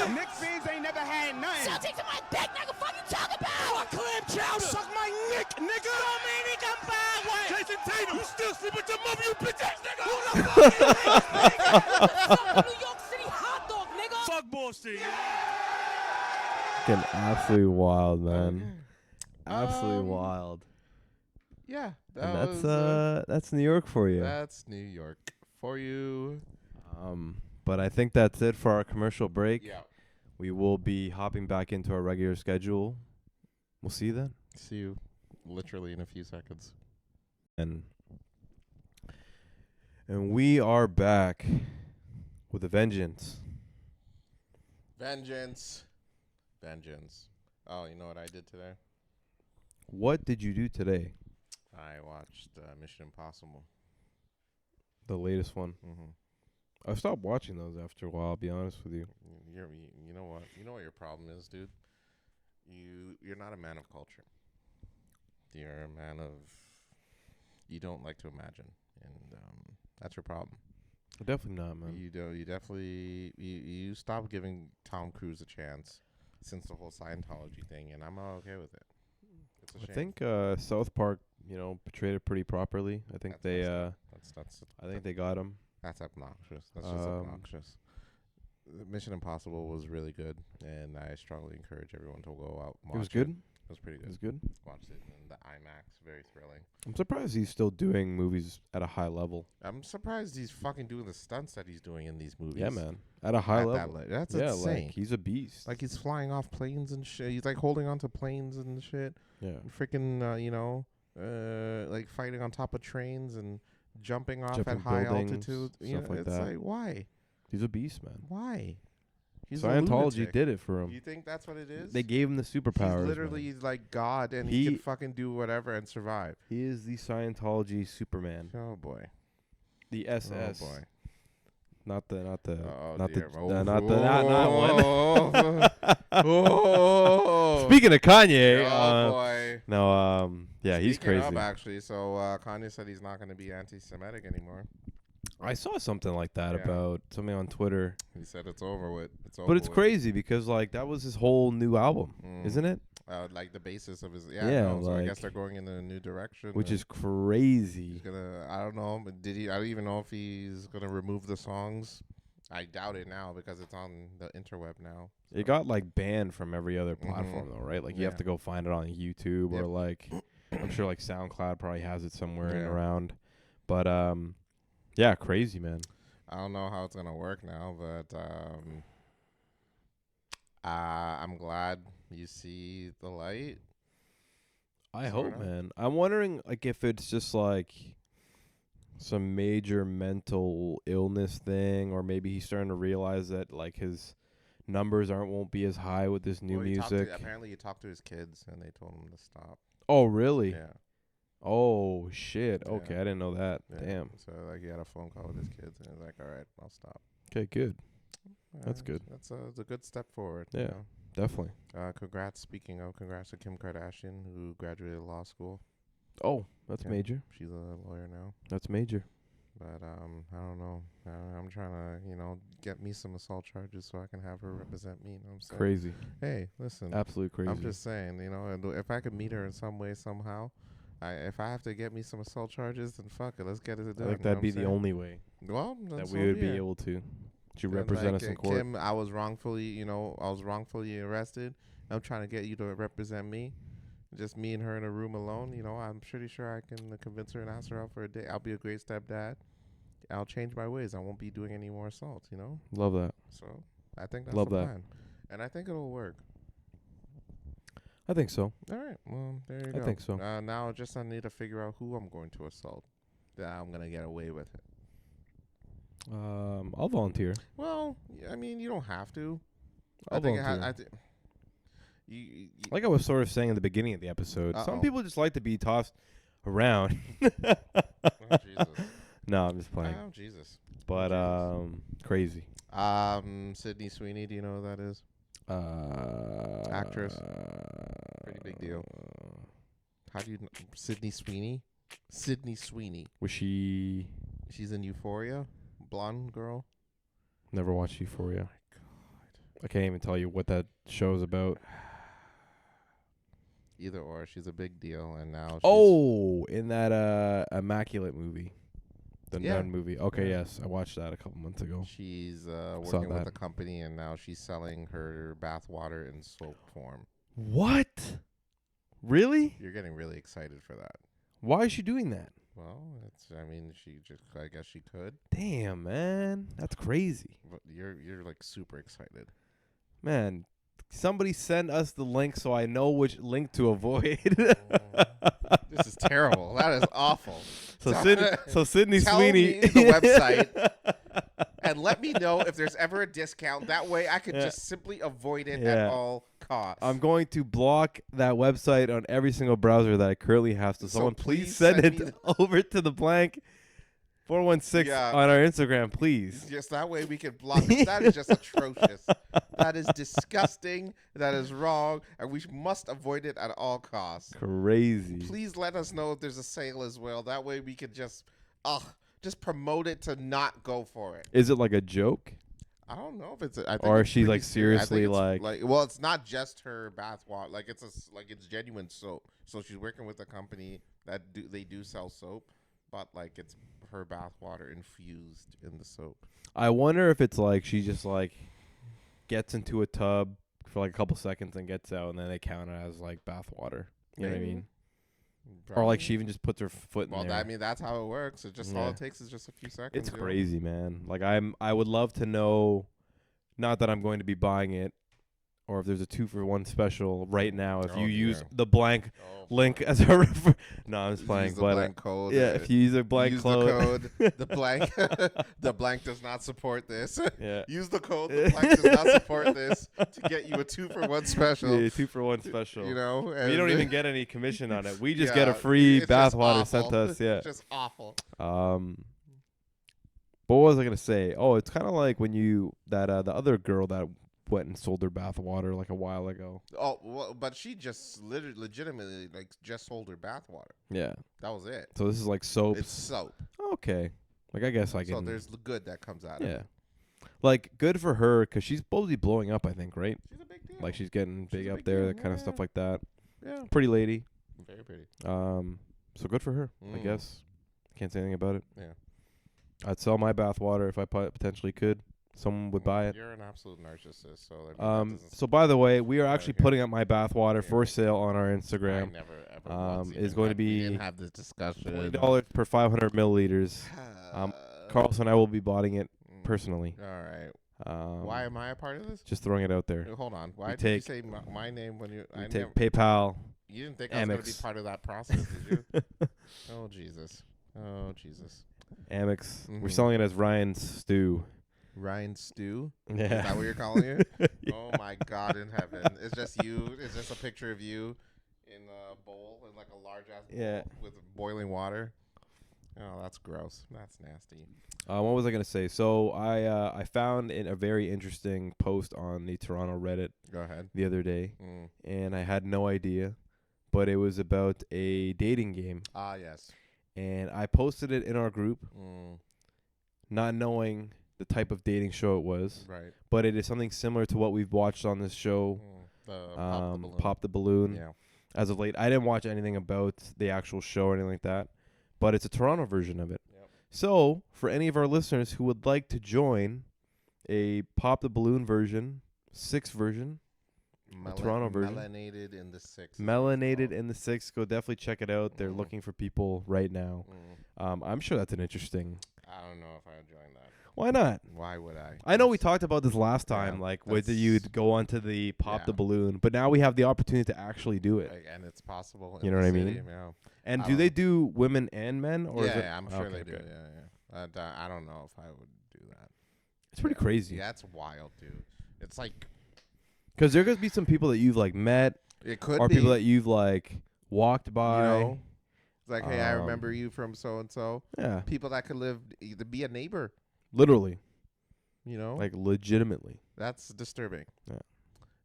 Knicks fans ain't never had nothing. Celtics to my dick, nigga. Fuck you talking about? Fuck clam chowder. Suck my nick, nigga. Dominican Power. Jason Tatum. You still sleep with your mother, you bitch ass nigga. Who the fuck is New York City hot dog, nigga. Fuck Boston. Fucking absolutely wild, man. Absolutely wild. Yeah, And that's New York for you. That's New York for you. But I think that's it for our commercial break. Yeah. We will be hopping back into our regular schedule. We'll see you then. See you literally in a few seconds. And we are back with a vengeance. Vengeance. Oh, you know what I did today? What did you do today? I watched Mission Impossible. The latest one. Mm-hmm. I stopped watching those after a while, I'll be honest with you. You know what? You know what your problem is, dude? You're not a man of culture. You're a man of... You don't like to imagine. And that's your problem. Definitely not, man. You definitely... You stop giving Tom Cruise a chance since the whole Scientology thing, and I'm not okay with it. It's a shame. I think South Park, portrayed it pretty properly. I think I think they got him. That's obnoxious. That's just obnoxious. Mission Impossible was really good, and I strongly encourage everyone to go out and watch it. It was good? It was pretty good. It was good? Watched it in the IMAX. Very thrilling. I'm surprised he's still doing movies at a high level. I'm surprised he's fucking doing the stunts that he's doing in these movies. Yeah, man. At a high level. That's yeah, insane. like, he's a beast. Like, he's flying off planes and shit. He's, like, holding onto planes and shit. Yeah. And freaking, like, fighting on top of trains and jumping off at high altitude. Stuff like it's that. like, why? He's a beast, man. Why? He's a Scientology lunatic. did it for him. You think that's what it is? They gave him the superpowers. He's literally like God, and he can fucking do whatever and survive. He is the Scientology Superman. Oh boy. The SS. Oh boy. Not the Oh. Speaking of Kanye, Oh boy. No, yeah, he's Speaking crazy. of, actually, so Kanye said he's not going to be anti-Semitic anymore. I saw something like that Yeah. about something on Twitter. He said it's over with. But it's crazy because like that was his whole new album, isn't it? Like the basis of his so I guess they're going in a new direction, which is crazy. He's gonna. I don't know. But I don't even know if he's gonna remove the songs. I doubt it now because it's on the interweb now. So. It got like banned from every other platform though, right? Like you have to go find it on YouTube or like I'm sure like SoundCloud probably has it somewhere around. But yeah, crazy, man. I don't know how it's gonna work now, but I'm glad you see the light. I Sorta. hope, man. I'm wondering, like, if it's just like some major mental illness thing, or maybe he's starting to realize that like his numbers won't be as high with this new Well, music. Apparently, he talked to his kids, and they told him to stop. Oh, really? Yeah. Oh shit. Yeah. Okay, I didn't know that. Yeah. Damn. So like, he had a phone call with his kids, and he's like, "All right, I'll stop." Okay, good. That's good. That's a good step forward. Yeah, You know? definitely. Congrats. Speaking of, congrats to Kim Kardashian, who graduated law school. Oh, that's Yeah, major. She's a lawyer now. That's major. But I don't know. I'm trying to, get me some assault charges so I can have her represent me. You know what I'm saying? Crazy. Hey, listen. Absolutely crazy. I'm just saying, if I could meet her in some way, somehow, if I have to get me some assault charges, then fuck it. Let's get it done. I think that'd be the only way. Well, that we would be able to. To represent us in court. Kim, I was wrongfully arrested. I'm trying to get you to represent me. Just me and her in a room alone. I'm pretty sure I can convince her and ask her out for a date. I'll be a great stepdad. I'll change my ways. I won't be doing any more assaults, Love that. So I think that's Love the that. plan. And I think it'll work. I think so. All right. Well, there you go. I think so. Now I need to figure out who I'm going to assault. That I'm going to get away with it. I'll volunteer. Well, I mean, you don't have to. I'll volunteer. Like I was sort of saying in the beginning of the episode, some people just like to be tossed around. Oh, Jesus. No, I'm just playing. Oh, Jesus. But crazy. Sydney Sweeney, do you know who that is? Actress. Pretty big deal. How do you know? Sydney Sweeney? Sydney Sweeney. Was she? She's in Euphoria. Blonde girl. Never watched Euphoria. Oh my God. I can't even tell you what that show is about. Either or, she's a big deal, and now. She's in that Immaculate movie, the Nun movie. Okay, Yeah. yes, I watched that a couple months ago. She's working with a company, and now she's selling her bath water in soap form. What? Really? You're getting really excited for that. Why is she doing that? Well, I guess she could. Damn, man, that's crazy. But you're like super excited. Man, somebody send us the link so I know which link to avoid. This is terrible. That is awful. So Sydney Tell Sweeney, me the website, and let me know if there's ever a discount. That way, I could just simply avoid it at all costs. I'm going to block that website on every single browser that I currently have. So someone please send it over to the blank 416 on our Instagram, please. Just that way we can block it. That is just atrocious. That is disgusting. That is wrong, and we must avoid it at all costs. Crazy. Please let us know if there's a sale as well. That way we could just promote it to not go for it. Is it like a joke? I don't know if it's. I think or it's is she pretty like seriously it's well, it's not just her bath water. Like it's genuine soap. So she's working with a company that they do sell soap, but like it's her bath water infused in the soap. I wonder if it's like she just like gets into a tub for like a couple seconds and gets out, and then they count it as like bath water. You know what I mean? Probably. Or like she even just puts her foot in there. Well, I mean that's how it works. It just all it takes is just a few seconds. It's crazy, man. Like I would love to know, not that I'm going to be buying it, or if there's a 2-for-1 special right now. If you use the blank link as a refer. No, I'm just playing. Use the but blank code. Yeah, if you use a blank code, the blank, the blank does not support this. Yeah. Use the code. The blank does not support this to get you a 2-for-1 special. Yeah, 2-for-1 special. You know, we don't even get any commission on it. We just get a free bathwater sent to us. Yeah, it's just awful. But what was I gonna say? Oh, it's kind of like when the other girl that went and sold her bath water like a while ago. Oh, well, but she just legitimately like just sold her bath water. Yeah, that was it. So this is like soap. It's soap. Okay, like I guess I can. So there's the good that comes out of it. Like good for her because she's supposed to be blowing up. I think, right? She's a big deal. Like she's getting big up there, that kind of stuff like that. Yeah, pretty lady. Very pretty. So good for her. I guess can't say anything about it. Yeah, I'd sell my bath water if I potentially could. Someone would buy it. You're an absolute narcissist. So by the way, we are actually putting up my bath water for sale on our Instagram. I never ever. Is going to be we didn't have this discussion. $20 per 500 milliliters. Carlson and I will be buying it personally. All right. Why am I a part of this? Just throwing it out there. Hold on. Why did you say my name when you? We take PayPal. You didn't think I was going to be part of that process, did you? Oh Jesus. Oh Jesus. Amex. We're selling it as Ryan's Stew. Ryan's Stew? Yeah. Is that what you're calling it? Yeah. Oh my God in heaven. It's just you. It's just a picture of you in a bowl, in like a large ass bowl with boiling water. Oh, that's gross. That's nasty. What was I gonna say? So I found a very interesting post on the Toronto Reddit. Go ahead. The other day, and I had no idea, but it was about a dating game. Ah, yes. And I posted it in our group, not knowing the type of dating show it was. Right. But it is something similar to what we've watched on this show. Pop the Balloon. Yeah. As of late, I didn't watch anything about the actual show or anything like that, but it's a Toronto version of it. Yep. So, for any of our listeners who would like to join a Pop the Balloon version, 6 version, Toronto version. Melanated in the 6. Melanated in the 6. Go definitely check it out. They're looking for people right now. I'm sure that's an interesting. I don't know if I would join that. Why not? Why would I? I know we talked about this last time, like whether you'd go onto the Pop the Balloon, but now we have the opportunity to actually do it. And it's possible. You know what I mean? Yeah. And do they do women and men? Or is it? I'm sure they do. Yeah. I don't know if I would do that. It's pretty crazy. Yeah, it's wild, dude. It's like, because there could be some people that you've like met, it could or be people that you've like walked by. You know? It's like, hey, I remember you from so and so. Yeah. People that could either be a neighbor. Literally. You know? Like legitimately. That's disturbing. Yeah.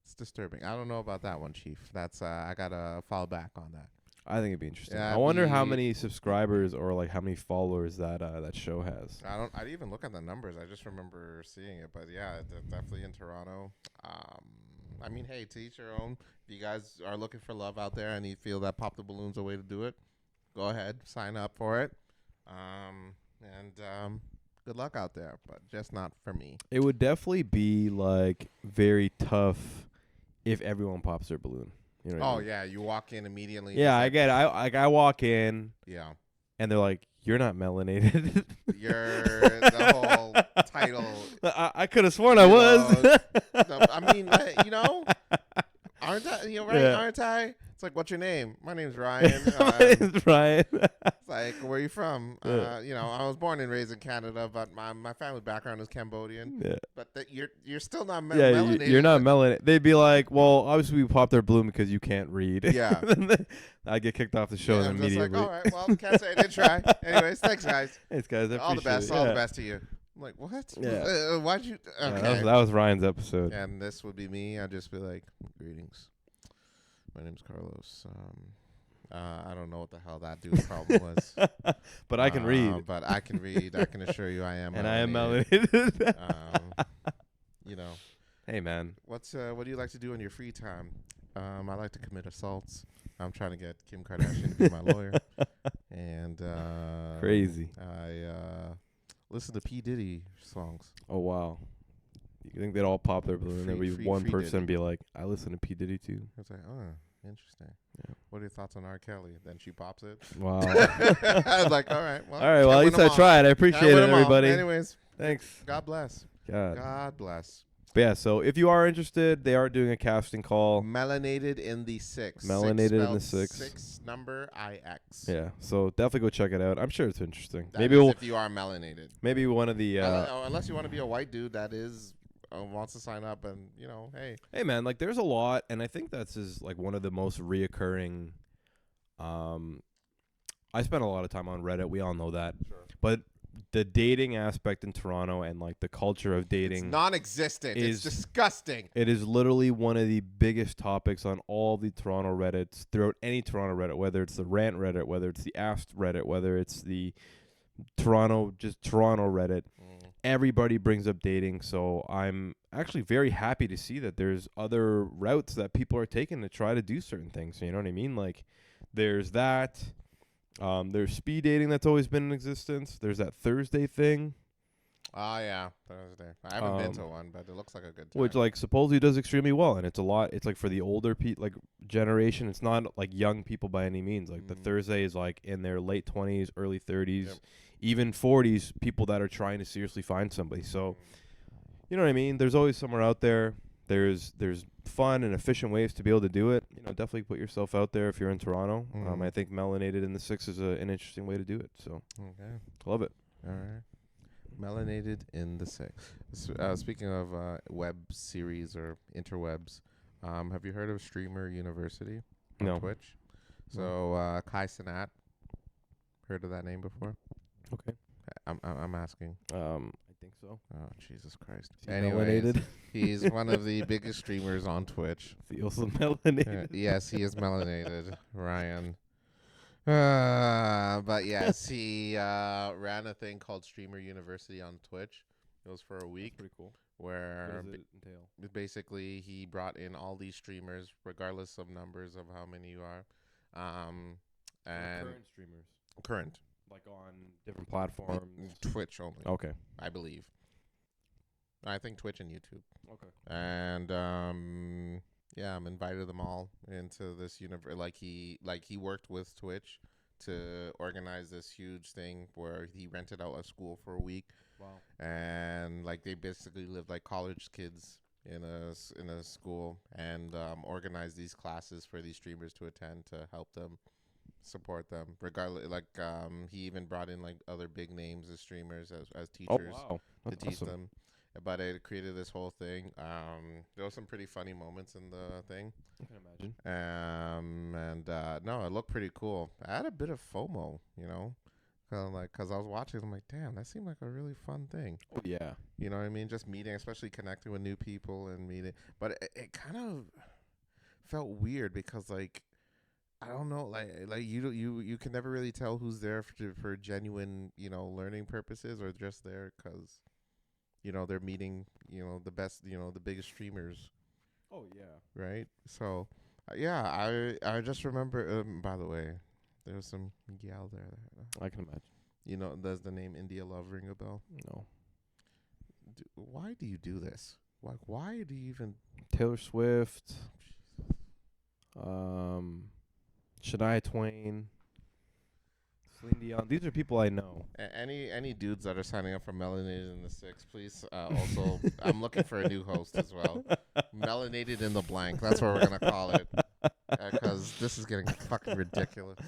It's disturbing. I don't know about that one, Chief. That's I gotta fall back on that. I think it'd be interesting. Yeah, I wonder how many subscribers or like how many followers that show has. I didn't even look at the numbers. I just remember seeing it. But yeah, definitely in Toronto. I mean, hey, to each your own. If you guys are looking for love out there and you feel that Pop the Balloon's a way to do it, go ahead, sign up for it. Good luck out there, but just not for me. It would definitely be like very tough if everyone pops their balloon. You know what I mean? Yeah, you walk in immediately. Yeah, I get it. I walk in. Yeah. And they're like, "You're not melanated." You're the whole title. I could have sworn I was. I mean, you know, aren't I? You know, right? Yeah. Aren't I? It's like, what's your name? My name's Ryan. My name's Ryan. It's like, where are you from? You know, I was born and raised in Canada, but my family background is Cambodian. Yeah. But you're still not melanated. You're not melanated. They'd be like, well, obviously we popped their balloon because you can't read. Yeah. I get kicked off the show immediately. Just like, all right, well, can't say I did try. Anyways, thanks, guys. Thanks, guys. I all the best. it. All the best to you. I'm like, what? Yeah. Why'd you? Okay. Yeah, that was Ryan's episode. And this would be me. I'd just be like, greetings. My name's Carlos. I don't know what the hell that dude's problem was. But I can read. But I can read. I can assure you I am. And I am melanated. You know. Hey, man. What do you like to do in your free time? I like to commit assaults. I'm trying to get Kim Kardashian to be my lawyer. And crazy. I listen to P. Diddy songs. Oh, wow. You think they'd all pop their balloon? There'd be one person Diddy. Be like, I listen to P. Diddy too. It's like, oh, interesting. Yeah. What are your thoughts on R. Kelly? Then she pops it. Wow. I was like, all right. Well, at least I tried. I appreciate it, everybody. Anyways. Thanks. God bless. God bless. But yeah, so if you are interested, they are doing a casting call. Melanated in the 6. Melanated in the 6. 6 number IX. Yeah, so definitely go check it out. I'm sure it's interesting. Maybe if you are melanated. Maybe one of the unless you want to be a white dude that is wants to sign up and hey man, like there's a lot, and I think that's like one of the most reoccurring. I spend a lot of time on Reddit. We all know that, but the dating aspect in Toronto and like the culture of dating, it's non-existent. It's disgusting. It is literally one of the biggest topics on all the Toronto Reddits throughout any Toronto Reddit, whether it's the rant Reddit, whether it's the asked Reddit, whether it's the Toronto Reddit. Everybody brings up dating, so I'm actually very happy to see that there's other routes that people are taking to try to do certain things. You know what I mean? Like, there's that. There's speed dating that's always been in existence. There's that Thursday thing. Oh, yeah, Thursday. I haven't been to one, but it looks like a good time. Which, like, supposedly does extremely well, and it's a lot. It's, like, for the older generation. It's not, like, young people by any means. Like, the Thursday is, like, in their late 20s, early 30s. Yep. Even 40s, people that are trying to seriously find somebody. So, you know what I mean? There's always somewhere out there. There's fun and efficient ways to be able to do it. You know, definitely put yourself out there if you're in Toronto. I think Melanated in the 6 is an interesting way to do it. So, Okay. love it. All right. Melanated in the 6. Speaking of web series or interwebs, have you heard of Streamer University on No. Twitch? So Kai Cenat, heard of that name before? Okay. I'm asking. I think so. Oh, Jesus Christ. Is he Anyways, melanated? he's one of the biggest streamers on Twitch. Is he also melanated? Yes, he is melanated, Ryan. But yes, he ran a thing called Streamer University on Twitch. It was for a week. That's pretty cool. Where What does it entail? basically he brought in all these streamers, regardless of numbers of how many you are, and Current streamers. current Like on different platforms. Twitch only. Okay. I believe. I think Twitch and YouTube. Okay. And yeah, I'm invited them all into this universe. Like he worked with Twitch to organize this huge thing where he rented out a school for a week. Wow. And like they basically lived like college kids in a school and organized these classes for these streamers to attend to help them support them regardless. Like he even brought in like other big names as streamers as teachers Oh, wow. to That's teach awesome. them. But it created this whole thing. There was some pretty funny moments in the thing. I can imagine. And no, it looked pretty cool. I had a bit of FOMO, you know, because I was watching. I'm like, damn, that seemed like a really fun thing. Oh, yeah. You know what I mean? Just meeting, especially connecting with new people and meeting. But it kind of felt weird because like I don't know, like you can never really tell who's there for genuine, you know, learning purposes or just there because, you know, they're meeting, you know, the best, you know, the biggest streamers. Oh, yeah. Right. So, yeah, I just remember. By the way, there was some gal there. I can imagine. You know, does the name India Love ring a bell? No. Why do you do this? Like, why do you even? Taylor Swift. Shania Twain. Celine Dion. These are people I know. Any dudes that are signing up for Melanated in the 6, please. Also, I'm looking for a new host as well. Melanated in the blank. That's what we're gonna call it. Because this is getting fucking ridiculous.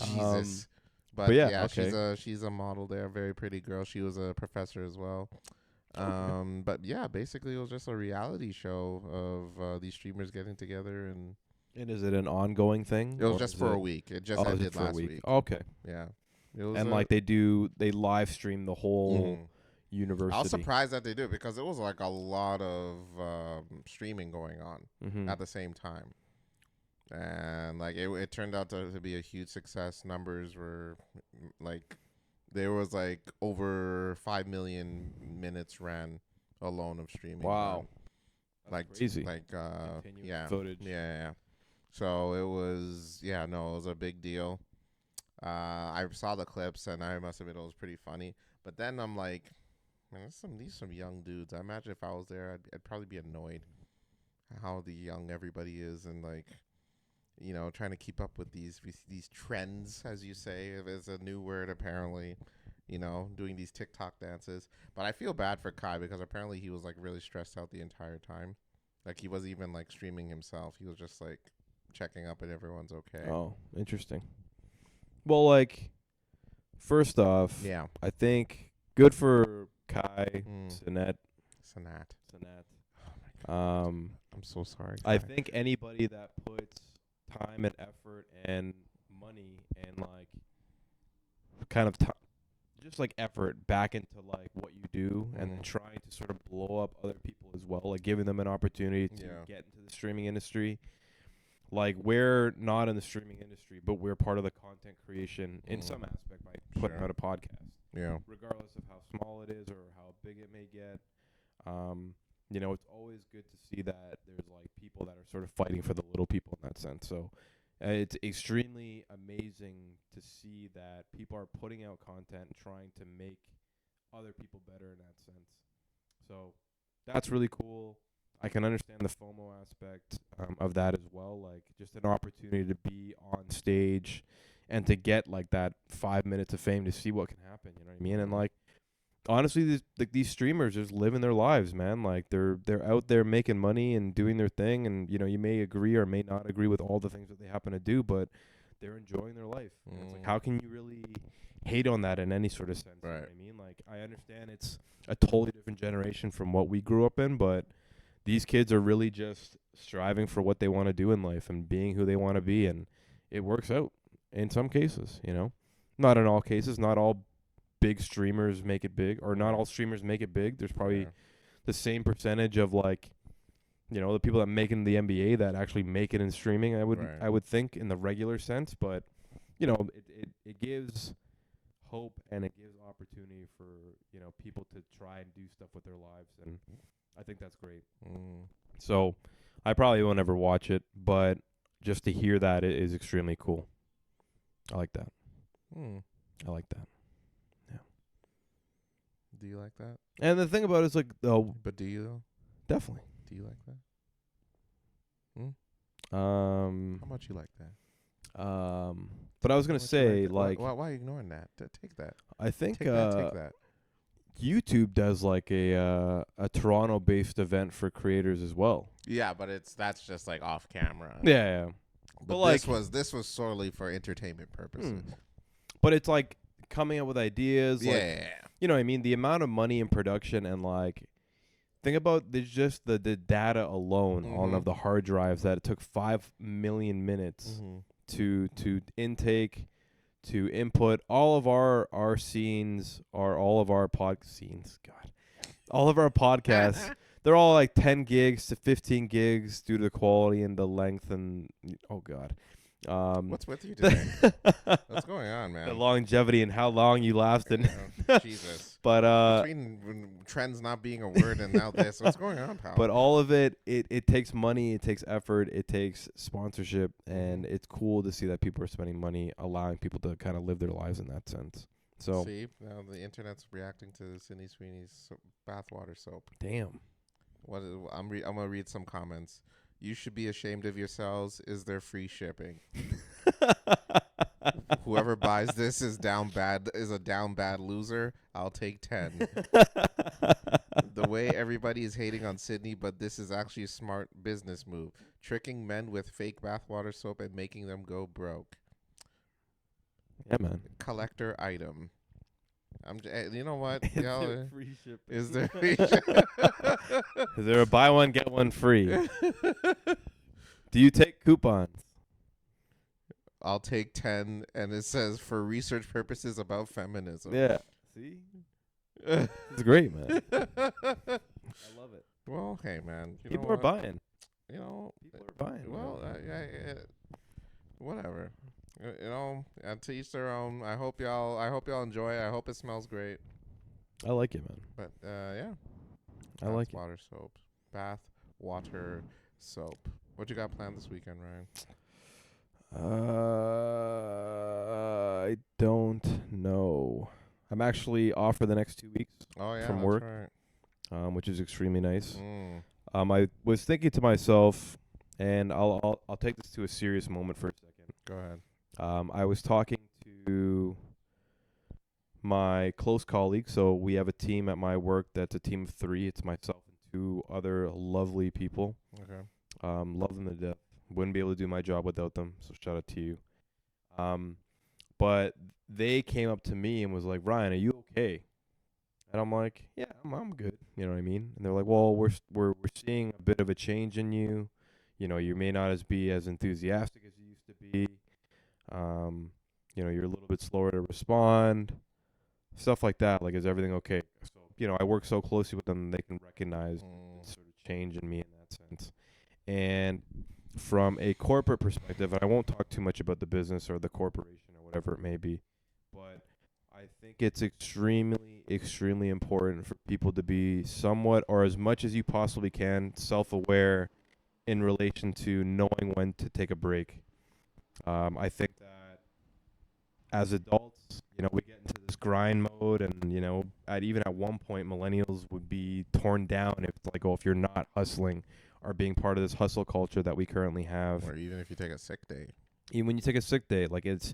Jesus. But yeah, okay. she's a model there, a very pretty girl. She was a professor as well. But yeah, basically it was just a reality show of these streamers getting together and. And is it an ongoing thing? It was just for a week. It just ended last week. Okay. Yeah. It was and like they live stream the whole university. I was surprised that they did because it was like a lot of streaming going on at the same time. And like it turned out to be a huge success. Numbers were like there was like over 5 million minutes ran alone of streaming. Wow. Like crazy. Like yeah. Footage. Yeah. So it was it was a big deal. I saw the clips and I must admit it was pretty funny. But then I'm like, man, these some young dudes. I imagine if I was there, I'd probably be annoyed how the young everybody is and like, you know, trying to keep up with these trends, as you say. If it's a new word apparently, you know, doing these TikTok dances. But I feel bad for Kai because apparently he was like really stressed out the entire time. Like he wasn't even like streaming himself. He was just like checking up and everyone's okay. Oh, interesting. Well, like, first off, yeah, I think good for Kai Cenat. Oh my God. I'm so sorry. Kai. I think anybody that puts time and effort and money and like kind of just like effort back into like what you do and then trying to sort of blow up other people as well, like giving them an opportunity to get into the streaming industry. Like, we're not in the streaming industry, but we're part of the content creation in some aspect by putting out a podcast. Yeah. Regardless of how small it is or how big it may get. You know, it's always good to see that there's, like, people that are sort of fighting for the little people in that sense. So, it's extremely amazing to see that people are putting out content and trying to make other people better in that sense. So, that's really cool. I can understand the FOMO aspect of that as well, like just an opportunity to be on stage and to get like that 5 minutes of fame to see what can happen, you know what I mean? And like honestly, these streamers just living their lives, man. Like they're out there making money and doing their thing, and you may agree or may not agree with all the things that they happen to do, but they're enjoying their life. And it's like, how can you really hate on that in any sort of sense? You know what I mean? Like, I understand it's a totally different generation from what we grew up in, but these kids are really just striving for what they want to do in life and being who they want to be, and it works out in some cases, Not in all cases, not all big streamers make it big, or not all streamers make it big. There's probably the same percentage of like, the people that make it in the NBA that actually make it in streaming. I would think in the regular sense, but it gives hope and it gives opportunity for people to try and do stuff with their lives, and I think that's great. So I probably won't ever watch it, but just to hear that it is extremely cool. I like that. I like that. Do you like that? And the thing about it is like, but do you though? Definitely. Do you like that? How much you like that? But I was gonna say, like, why are you ignoring that? Take that. I think take that. YouTube does like a Toronto-based event for creators as well. Yeah, but that's just like off camera. Yeah. But like, this was solely for entertainment purposes. But it's like coming up with ideas. Yeah. Like, you know what I mean? The amount of money in production and like, think about just the data alone on of the hard drives that it took 5 million minutes to intake, to input all of our scenes, or all of our all of our podcasts. They're all like 10 gigs to 15 gigs due to the quality and the length and what's with you today? What's going on, man? The longevity and how long you lasted. Jesus. But between trends not being a word and now this, what's going on, pal? But all of it takes money, it takes effort, it takes sponsorship, and it's cool to see that people are spending money, allowing people to kind of live their lives in that sense. So see, now the internet's reacting to Sydney Sweeney's bathwater soap. Damn. I'm gonna read some comments. You should be ashamed of yourselves. Is there free shipping? Whoever buys this is a down bad loser. I'll take 10. The way everybody is hating on Sydney, but this is actually a smart business move. Tricking men with fake bathwater soap and making them go broke. Yeah, man. Collector item. You know what? Is there free shipping? Is there free shipping? Is there a buy one get one free? Do you take coupons? I'll take 10, and it says for research purposes about feminism. Yeah. See? It's great, man. I love it. Well, hey, man. People are buying. People are buying. Well, whatever. To each their own. I hope y'all enjoy it. I hope it smells great. I like it, man. But yeah. I like it. Water soap. Bath water soap. What you got planned this weekend, Ryan? I don't know. I'm actually off for the next 2 weeks from work, which is extremely nice. I was thinking to myself, and I'll take this to a serious moment for a second. Go ahead. I was talking to my close colleague. So we have a team at my work that's a team of 3. It's myself and 2 other lovely people. Okay. Love them to death. Wouldn't be able to do my job without them. So shout out to you. But they came up to me and was like, Ryan, are you okay? And I'm like, yeah, I'm good. You know what I mean? And they're like, well, we're seeing a bit of a change in you. You know, you may not be as enthusiastic as you used to be. You're a little bit slower to respond. Stuff like that. Like, is everything okay? So, I work so closely with them, they can recognize sort of change in me in that sense. And from a corporate perspective, and I won't talk too much about the business or the corporation or whatever it may be, but I think it's extremely, extremely important for people to be somewhat, or as much as you possibly can, self-aware in relation to knowing when to take a break. I think that as adults, we get into this grind mode, and even at one point, millennials would be torn down if it's like, if you're not hustling or being part of this hustle culture that we currently have. Or even if you take a sick day. Even when you take a sick day, like it's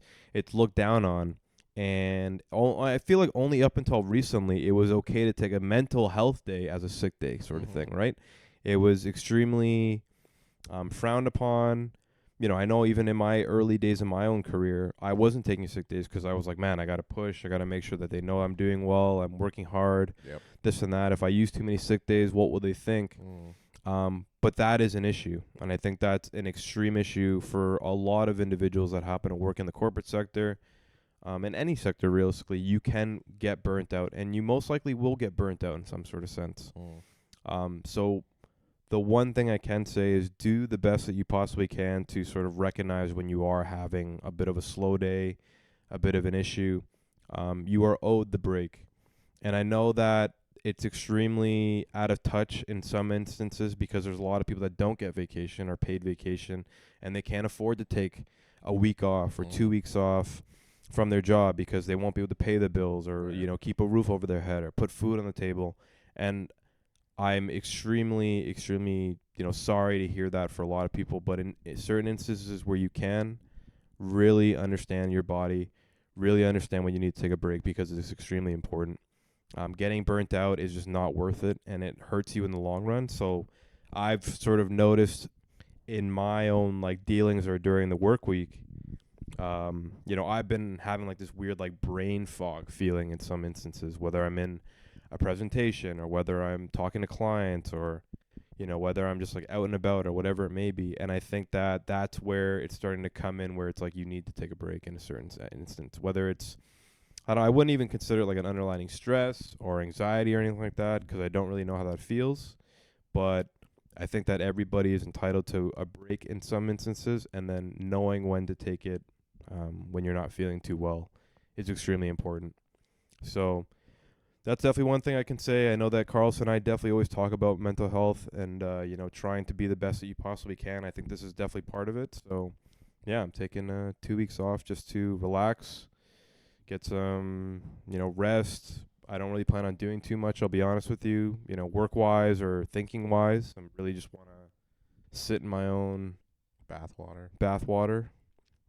looked down on. And I feel like only up until recently, it was okay to take a mental health day as a sick day sort of thing, right? It was extremely frowned upon. You know, I know even in my early days in my own career, I wasn't taking sick days because I was like, man, I got to push. I got to make sure that they know I'm doing well. I'm working hard, this and that. If I use too many sick days, what will they think? But that is an issue. And I think that's an extreme issue for a lot of individuals that happen to work in the corporate sector. In any sector, realistically, you can get burnt out. And you most likely will get burnt out in some sort of sense. So the one thing I can say is do the best that you possibly can to sort of recognize when you are having a bit of a slow day, a bit of an issue. You are owed the break. And I know that it's extremely out of touch in some instances because there's a lot of people that don't get vacation or paid vacation, and they can't afford to take a week off or 2 weeks off from their job because they won't be able to pay the bills or, you know, keep a roof over their head or put food on the table. And I'm extremely, extremely, you know, sorry to hear that for a lot of people. But in certain instances where you can really understand your body, really understand when you need to take a break because it's extremely important. Getting burnt out is just not worth it, and it hurts you in the long run. So I've sort of noticed in my own like dealings or during the work week, you know, I've been having like this weird like brain fog feeling in some instances, whether I'm in a presentation or whether I'm talking to clients or, you know, whether I'm just like out and about or whatever it may be. And I think that that's where it's starting to come in, where it's like you need to take a break in a certain instance, whether it's, I wouldn't even consider it like an underlying stress or anxiety or anything like that because I don't really know how that feels. But I think that everybody is entitled to a break in some instances, and then knowing when to take it when you're not feeling too well is extremely important. So that's definitely one thing I can say. I know that Carlos and I definitely always talk about mental health and, you know, trying to be the best that you possibly can. I think this is definitely part of it. So, yeah, I'm taking 2 weeks off just to relax, get some, you know, rest. I don't really plan on doing too much, I'll be honest with you, you know, work-wise or thinking-wise. I really just want to sit in my own bathwater.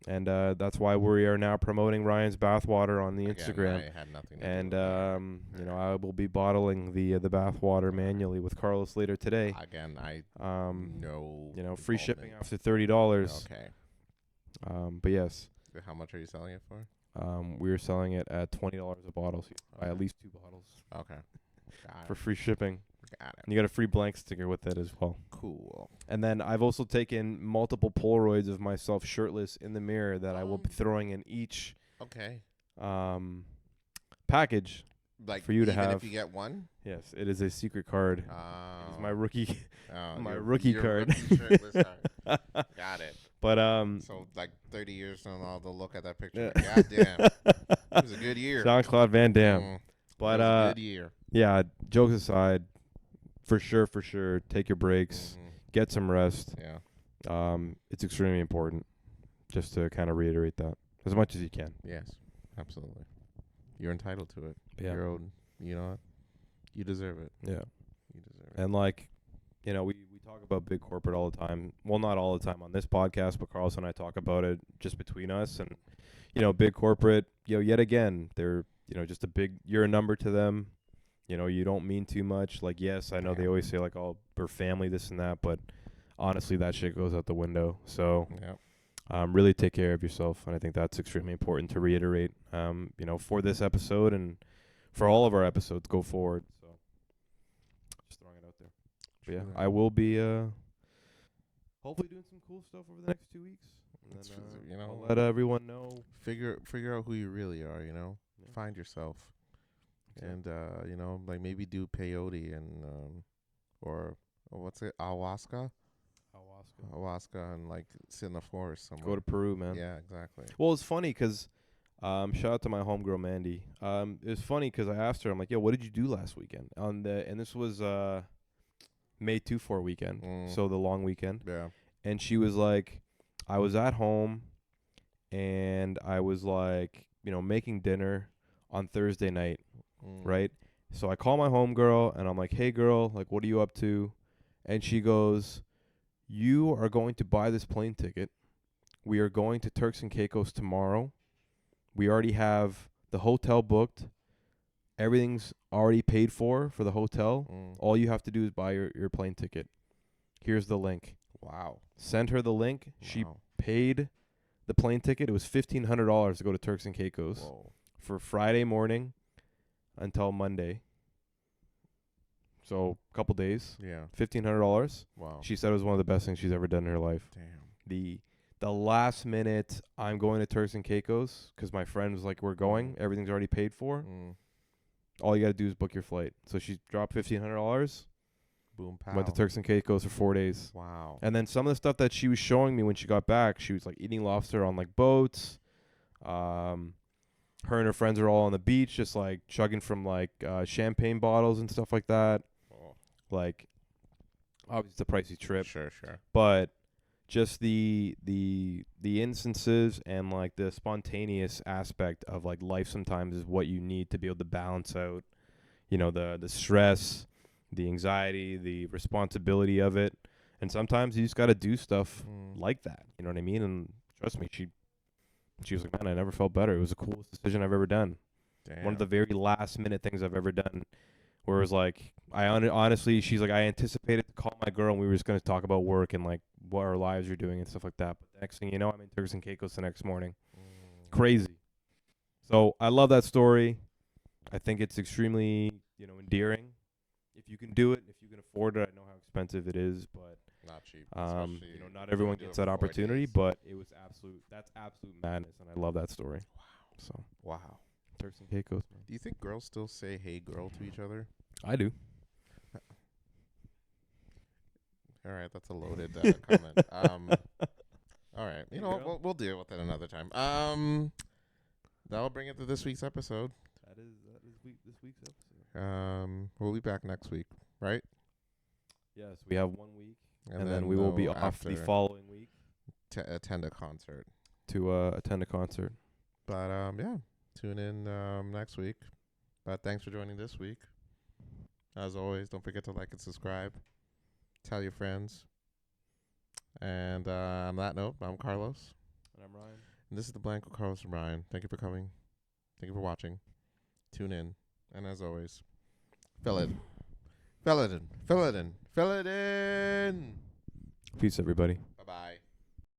And that's why we are now promoting Ryan's bathwater on the Instagram. I had nothing to and do with you know, I will be bottling the bathwater manually with Carlos later today. Again, no, you know, free shipping after $30. Okay. But yes. How much are you selling it for? We are selling it at $20 a bottle. So you buy at least 2 bottles. Okay. For free shipping. Got it. And you got a free blank sticker with it as well. Cool. And then I've also taken multiple Polaroids of myself shirtless in the mirror that I will be throwing in each package like for you to have. Even if you get one? Yes, it is a secret card. It's my rookie rookie card. Rookie shirtless card. Got it. But so like 30 years from now, they'll look at that picture. Yeah. God damn, it was a good year. Jean-Claude Van Damme. But it was a good year. Yeah. Jokes aside, for sure, take your breaks, get some rest. Yeah. It's extremely important. Just to kind of reiterate that as much as you can. Yes, absolutely. You're entitled to it. Yeah. You're owed. You know what? You deserve it. Yeah. You deserve it. And like, you know, we talk about big corporate all the time. Well, not all the time on this podcast, but Carlos and I talk about it just between us. And, you know, big corporate, you know, yet again, they're, you know, just you're a number to them. You know, you don't mean too much. Like, yes, I know they always say, like, oh, we're family, this and that. But honestly, that shit goes out the window. So really take care of yourself. And I think that's extremely important to reiterate, you know, for this episode and for all of our episodes go forward. So just throwing it out there. But yeah, I will be hopefully doing some cool stuff over the next 2 weeks. And then, you know, I'll let everyone know. Figure out who you really are, you know. Yeah. Find yourself. And, you know, like maybe do peyote and, or what's it, ayahuasca, and like sit in the forest somewhere. Go to Peru, man. Yeah, exactly. Well, it's funny because, shout out to my homegirl Mandy. It's funny because I asked her, I'm like, yo, what did you do last weekend? And this was May 2-4 weekend, so the long weekend. Yeah. And she was like, I was at home, and I was like, you know, making dinner on Thursday night. Right? So I call my homegirl and I'm like, hey girl, like, what are you up to? And she goes, you are going to buy this plane ticket. We are going to Turks and Caicos tomorrow. We already have the hotel booked. Everything's already paid for the hotel. All you have to do is buy your plane ticket. Here's the link. Wow. Send her the link. Wow. She paid the plane ticket. It was $1,500 to go to Turks and Caicos for Friday morning until Monday. So a couple days. Yeah. $1,500. Wow. She said it was one of the best things she's ever done in her life. Damn. The last minute, I'm going to Turks and Caicos because my friend was like, we're going. Everything's already paid for. All you got to do is book your flight. So she dropped $1,500. Boom, pow. Went to Turks and Caicos for 4 days. Wow. And then some of the stuff that she was showing me when she got back, she was like eating lobster on like boats. Her and her friends are all on the beach, just like chugging from like champagne bottles and stuff like that. Like, obviously it's a pricey trip. Sure. But just the instances and like the spontaneous aspect of like life sometimes is what you need to be able to balance out, you know, the stress, the anxiety, the responsibility of it. And sometimes you just got to do stuff like that. You know what I mean? And trust me, she was like, man, I never felt better. It was the coolest decision I've ever done. Damn. One of the very last minute things I've ever done. Where it was like, honestly, she's like, I anticipated to call my girl and we were just going to talk about work and like what our lives are doing and stuff like that. But the next thing you know, I'm in Turks and Caicos the next morning. Crazy. So I love that story. I think it's extremely, you know, endearing. If you can do it, if you can afford it, I know how expensive it is, but not cheap. You know, not everyone gets that opportunity, but that's absolute madness, and I love that story. Wow. So wow. Turks and Caicos. Man. Do you think girls still say "Hey, girl" to each other? I do. All right, that's a loaded comment. All right, you know what? We'll deal with it another time. That'll bring it to this week's episode. That is this week's episode. We'll be back next week, right? Yes, we have 1 week, and then we will be off the following week to attend a concert. Attend a concert. But yeah, tune in next week. But thanks for joining this week. As always, don't forget to like and subscribe. Tell your friends. And on that note, I'm Carlos. And I'm Ryan. And this is the Blanco Carlos and Ryan. Thank you for coming. Thank you for watching. Tune in. And as always, fill it in. Fill it in. Fill it in. Fill it in. Peace, everybody.